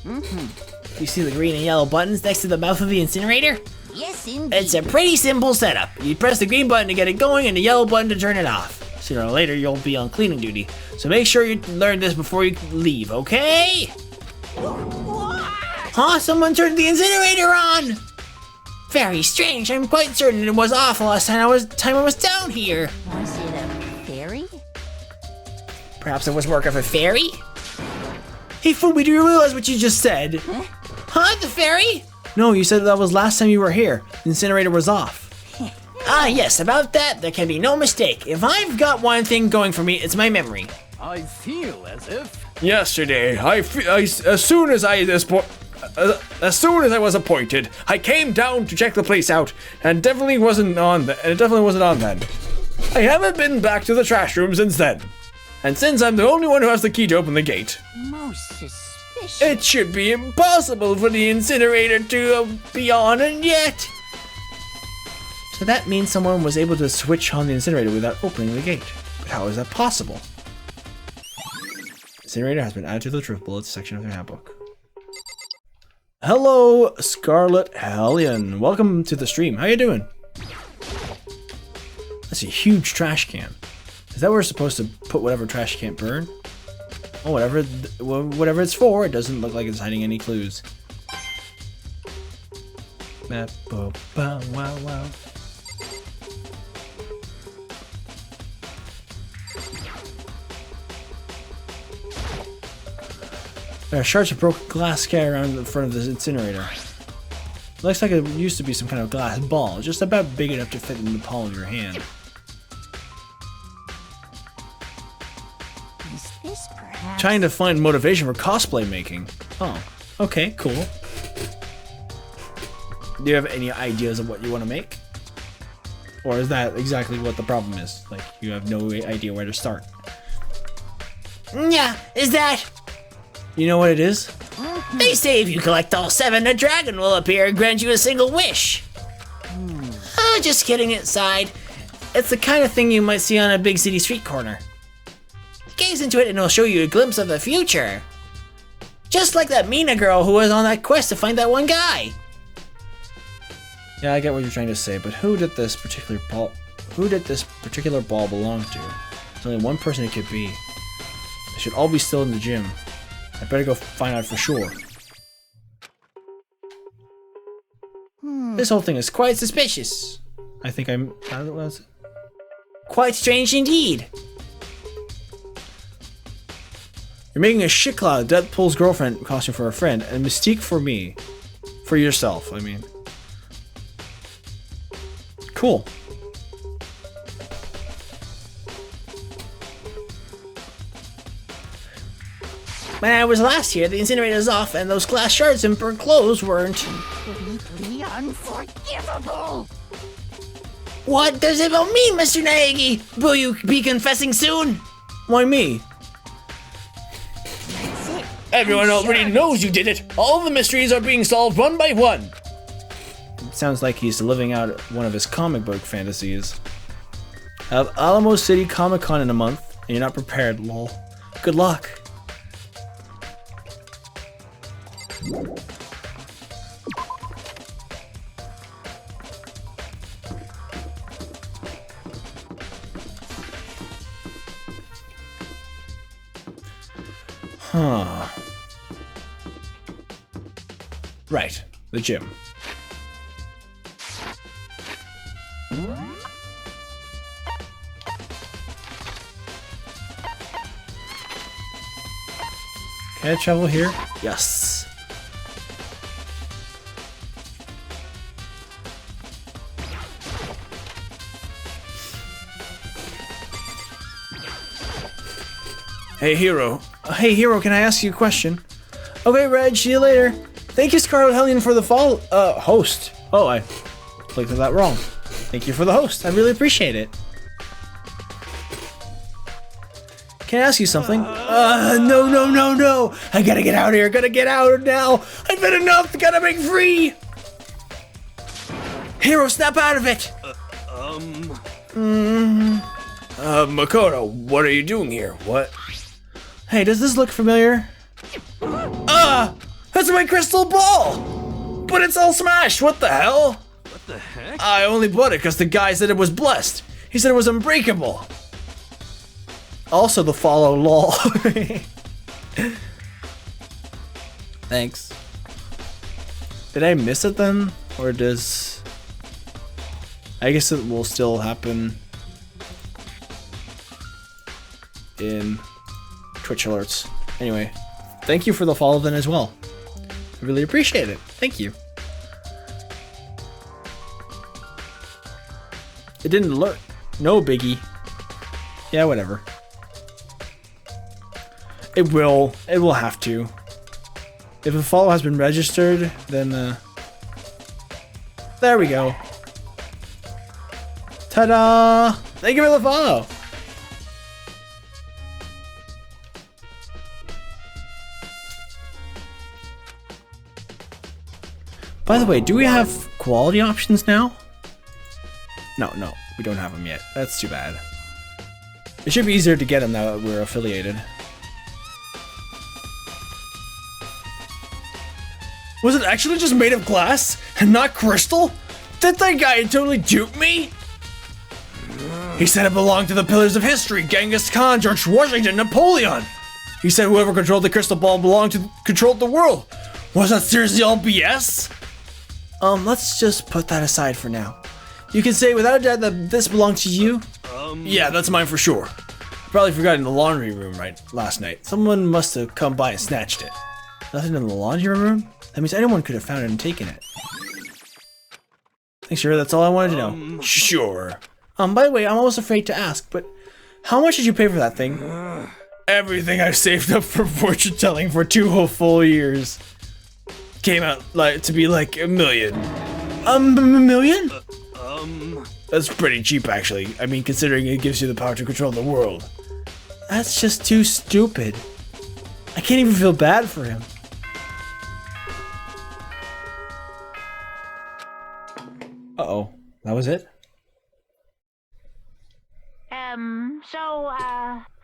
You see the green and yellow buttons next to the mouth of the incinerator? Yes, indeed. It's a pretty simple setup. You press the green button to get it going and the yellow button to turn it off. Sooner or later, you'll be on cleaning duty. So make sure you learn this before you leave, okay? Huh? Someone turned the incinerator on! Very strange. I'm quite certain it was off last time I was down here. Was it a fairy? Perhaps it was work of a fairy? Hey Fumi, do you realize what you just said? Huh? The fairy? No, you said that was last time you were here. The incinerator was off. Ah, yes, about that, there can be no mistake. If I've got one thing going for me, it's my memory. I feel as if... Yesterday, as soon as I was appointed, I came down to check the place out, and it definitely wasn't on then. I haven't been back to the trash room since then. And since I'm the only one who has the key to open the gate, Most suspicious. it should be impossible for the incinerator to be on and yet. So that means someone was able to switch on the incinerator without opening the gate. But how is that possible? Incinerator has been added to the truth bullets section of their handbook. Hello, Scarlet Hellion. Welcome to the stream. How you doing? That's a huge trash can. Is that where we're supposed to put whatever trash can't burn? Oh, whatever it's for, it doesn't look like it's hiding any clues. Wow. There are shards of broken glass scattered around the front of this incinerator. Looks like it used to be some kind of glass ball, just about big enough to fit in the palm of your hand. Is this perhaps... Trying to find motivation for cosplay making. Oh, okay, cool. Do you have any ideas of what you want to make? Or is that exactly what the problem is? Like, you have no idea where to start? Yeah, is that... You know what it is? They say if you collect all 7, a dragon will appear and grant you a single wish. Just kidding aside. It's the kind of thing you might see on a big city street corner. Gaze into it and it'll show you a glimpse of the future. Just like that Mina girl who was on that quest to find that one guy. Yeah, I get what you're trying to say, but who did this particular ball? Who did this particular ball belong to? There's only one person it could be. They should all be still in the gym. I better go find out for sure. This whole thing is quite suspicious. I think I'm. How was it? Quite strange indeed. You're making a shit cloud of Deadpool's girlfriend costume for a friend, and Mystique for me. For yourself, I mean. Cool. When I was last here, the incinerator's off and those glass shards and burnt clothes weren't. Completely unforgivable. What does it all mean, Mr. Naegi? Will you be confessing soon? Why me? Everyone already knows you did it. All the mysteries are being solved one by one. It sounds like he's living out one of his comic book fantasies. I have Alamo City Comic Con in a month, and you're not prepared, lol. Good luck. Huh. Right, the gym. Can I travel here? Yes. Hey, Hero. Hey, Hero, can I ask you a question? Okay, Reg, see you later. Thank you, Scarlet Hellion, for the host. Oh, I clicked on that wrong. Thank you for the host. I really appreciate it. Can I ask you something? No. I gotta get out of here. Gotta get out now. I've had enough. Gotta break free. Hero, snap out of it! Makoto, what are you doing here? What? Hey, does this look familiar? That's my crystal ball! But it's all smashed. What the hell? What the heck? I only bought it because the guy said it was blessed. He said it was unbreakable. Also the follow lol. Thanks. Did I miss it then? Or does... I guess it will still happen in Twitch alerts. Anyway, thank you for the follow then as well. I really appreciate it. Thank you. It didn't alert. No biggie. Yeah, whatever. It will have to. If a follow has been registered, then there we go. Ta-da! Thank you for the follow. By the way, do we have quality options now? No, we don't have them yet. That's too bad. It should be easier to get them now that we're affiliated. Was it actually just made of glass and not crystal? Did that guy totally dupe me? He said it belonged to the pillars of history, Genghis Khan, George Washington, Napoleon. He said whoever controlled the crystal ball controlled the world. Was that seriously all BS? Let's just put that aside for now. You can say without a doubt that this belongs to you. Yeah, that's mine for sure. Probably forgot in the laundry room last night. Someone must have come by and snatched it. Nothing in the laundry room? That means anyone could have found it and taken it. Thanks, sure. That's all I wanted to know. Sure. By the way, I'm almost afraid to ask, but how much did you pay for that thing? Everything I've saved up for fortune telling for 2 whole full years came out to be like $1 million. $1 million? That's pretty cheap, actually. I mean, considering it gives you the power to control the world. That's just too stupid. I can't even feel bad for him. Uh-oh. That was it?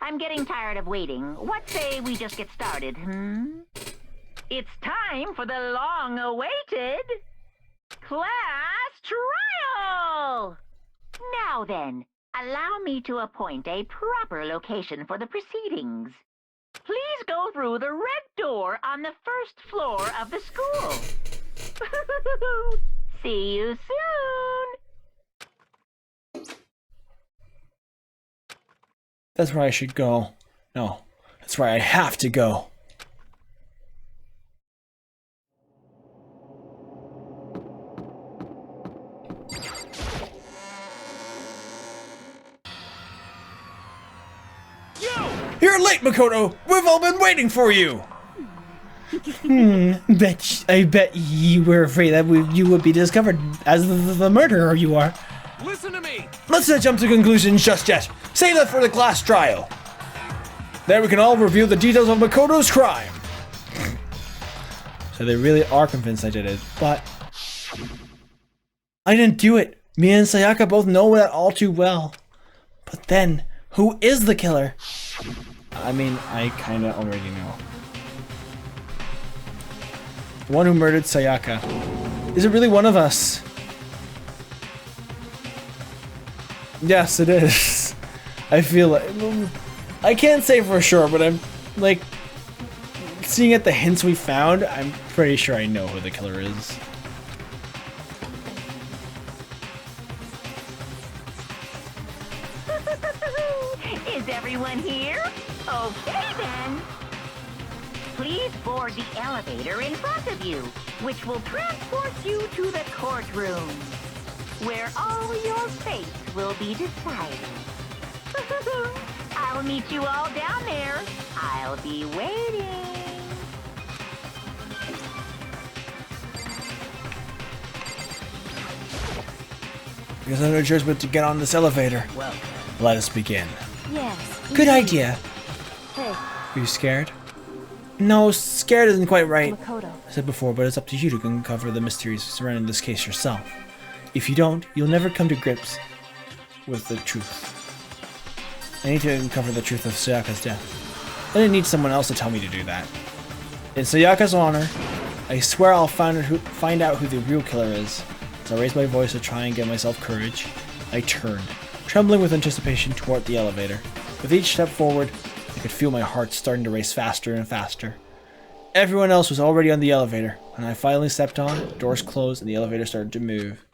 I'm getting tired of waiting. What say we just get started, It's time for the long-awaited class trial! Now then, allow me to appoint a proper location for the proceedings. Please go through the red door on the first floor of the school. See you soon! That's where I should go. No, that's where I have to go. You're late, Makoto! We've all been waiting for you! I bet you were afraid that you would be discovered as the murderer you are. Listen to me! Let's not jump to conclusions just yet. Save that for the class trial. There we can all review the details of Makoto's crime. So they really are convinced I did it, but I didn't do it. Me and Sayaka both know that all too well. But then, who is the killer? I mean, I kinda already know. The one who murdered Sayaka. Is it really one of us? Yes, it is. I feel like... I can't say for sure, but I'm, like... Seeing at the hints we found, I'm pretty sure I know who the killer is. Is everyone here? Okay then. Please board the elevator in front of you, which will transport you to the courtroom, where all your fate will be decided. I'll meet you all down there. I'll be waiting. There's no choice but to get on this elevator. Well, Let us begin. yes. Good idea. Hey, Are you scared? No, scared isn't quite right. Makoto. I said before, but it's up to you to uncover the mysteries surrounding this case yourself. If you don't, you'll never come to grips with the truth. I need to uncover the truth of Sayaka's death. I didn't need someone else to tell me to do that. In Sayaka's honor, I swear I'll find out who the real killer is. As I raised my voice to try and give myself courage, I turned, trembling with anticipation toward the elevator. With each step forward, I could feel my heart starting to race faster and faster. Everyone else was already on the elevator. When I finally stepped on, doors closed and the elevator started to move.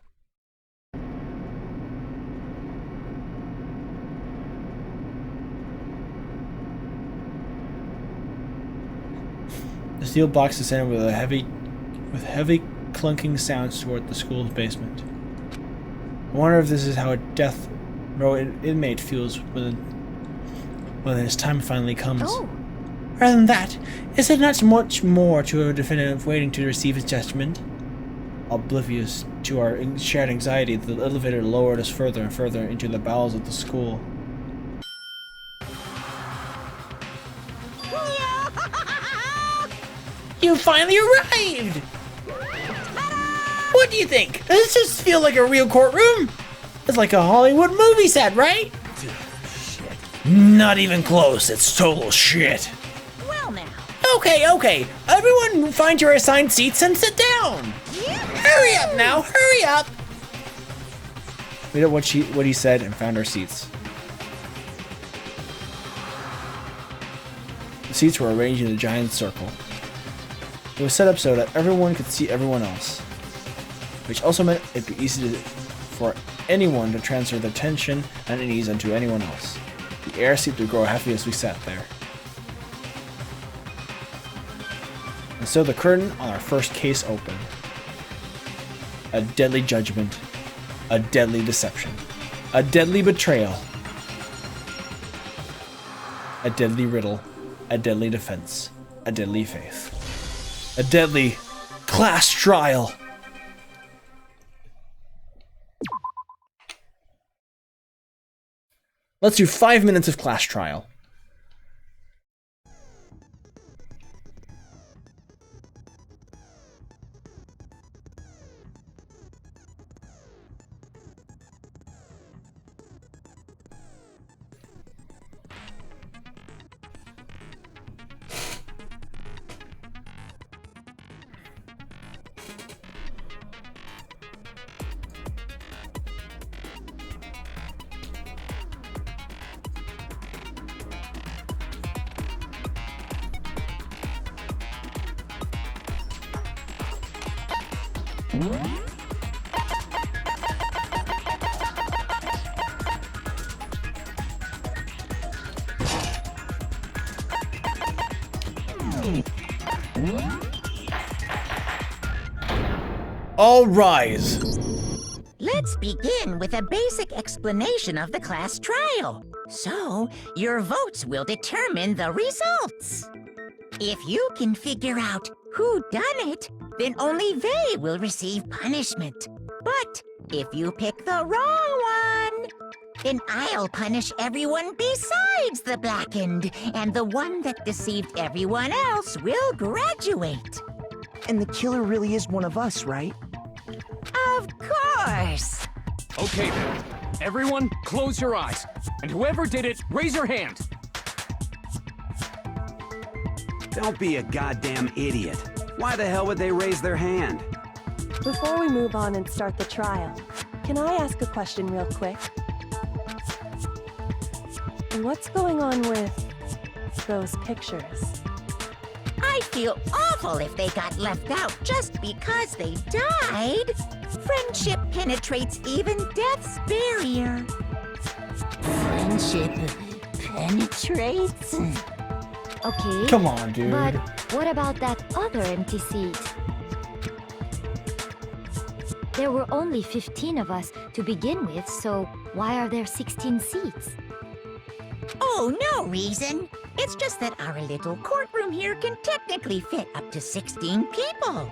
The steel box descended with heavy clunking sounds toward the school's basement. I wonder if this is how a death row inmate feels when his time finally comes. Oh, Rather than that, is there not much more to a defendant waiting to receive his judgment? Oblivious to our shared anxiety, the elevator lowered us further and further into the bowels of the school. You finally arrived! What do you think? Does this just feel like a real courtroom? It's like a Hollywood movie set, right? Not even close, it's total shit. Well now. Okay. Everyone find your assigned seats and sit down. Hurry up now, hurry up! We did what he said and found our seats. The seats were arranged in a giant circle. It was set up so that everyone could see everyone else, which also meant it'd be easy for anyone to transfer their tension and unease onto anyone else. The air seemed to grow heavy as we sat there. And so the curtain on our first case opened. A deadly judgment, a deadly deception, a deadly betrayal, a deadly riddle, a deadly defense, a deadly faith, a deadly class trial. Let's do 5 minutes of class trial. All rise. Let's begin with a basic explanation of the class trial. So, your votes will determine the results. If you can figure out who done it, then only they will receive punishment. But if you pick the wrong one, then I'll punish everyone besides the blackened, and the one that deceived everyone else will graduate. And the killer really is one of us, right? Of course! Okay then. Everyone, close your eyes. And whoever did it, raise your hand. Don't be a goddamn idiot. Why the hell would they raise their hand? Before we move on and start the trial, can I ask a question real quick? What's going on with those pictures? I feel awful if they got left out just because they died. Friendship penetrates even death's barrier. Friendship penetrates? Okay. Come on, dude. But what about that other empty seat? There were only 15 of us to begin with, so why are there 16 seats? Oh, no reason. It's just that our little courtroom here can technically fit up to 16 people.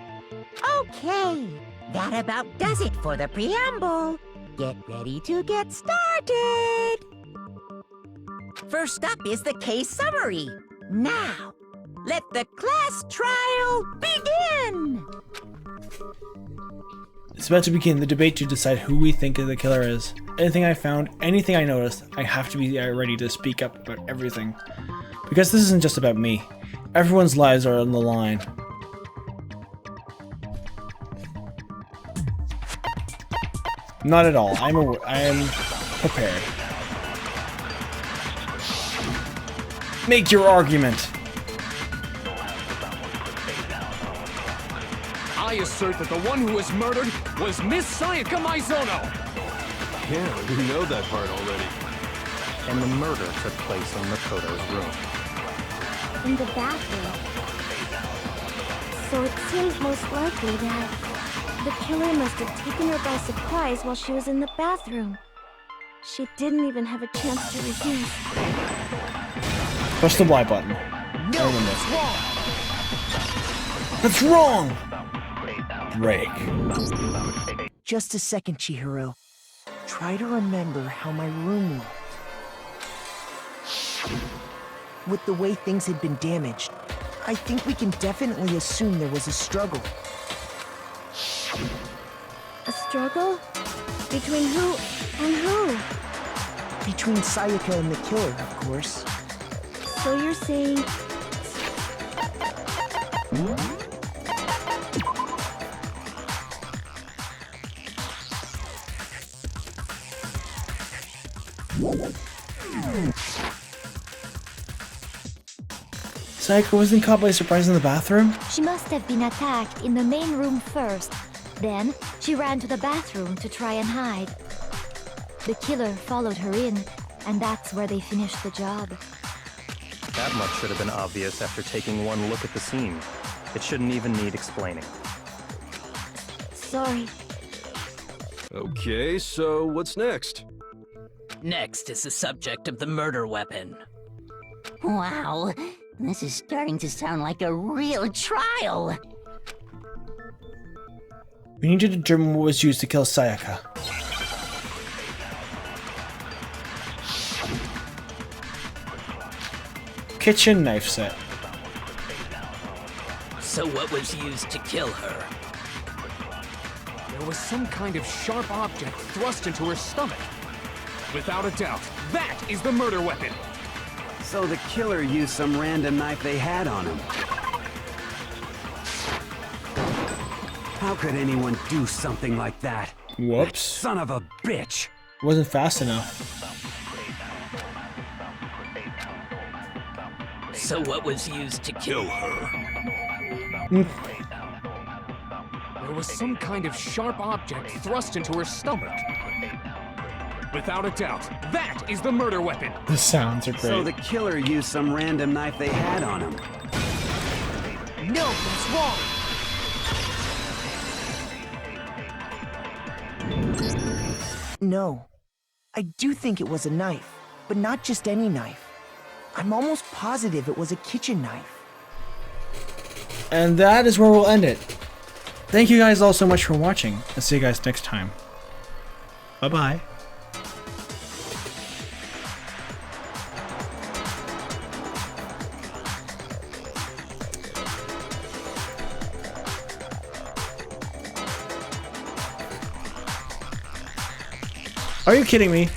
Okay, that about does it for the preamble. Get ready to get started. First up is the case summary. Now, let the class trial begin! It's about to begin the debate to decide who we think the killer is. Anything I found, anything I noticed, I have to be ready to speak up about everything. Because this isn't just about me. Everyone's lives are on the line. Not at all. I am prepared. Make your argument. I assert that the one who was murdered was Miss Sayaka Maizono. Yeah, we know that part already. And the murder took place in Makoto's room. In the bathroom. So it seems most likely that the killer must have taken her by surprise while she was in the bathroom. She didn't even have a chance to resist. Push the Y button. No, That's wrong! Break. Just a second, Chihiro. Try to remember how my room looked. With the way things had been damaged, I think we can definitely assume there was a struggle. A struggle? Between who and who? Between Sayaka and the killer, of course. So you're saying... Sayaka wasn't caught by surprise in the bathroom? She must have been attacked in the main room first. Then, she ran to the bathroom to try and hide. The killer followed her in, and that's where they finished the job. That much should have been obvious after taking one look at the scene. It shouldn't even need explaining. Sorry. Okay, so what's next? Next is the subject of the murder weapon. Wow, this is starting to sound like a real trial. We need to determine what was used to kill Sayaka. Kitchen knife set. So what was used to kill her? There was some kind of sharp object thrust into her stomach. Without a doubt, that is the murder weapon. So the killer used some random knife they had on him. How could anyone do something like that? Whoops. Son of a bitch! Wasn't fast enough. So what was used to kill her? There was some kind of sharp object thrust into her stomach. Without a doubt, that is the murder weapon. The sounds are great. So the killer used some random knife they had on him. No, that's wrong. No. I do think it was a knife, but not just any knife. I'm almost positive it was a kitchen knife. And that is where we'll end it. Thank you guys all so much for watching. I'll see you guys next time. Bye-bye. Are you kidding me?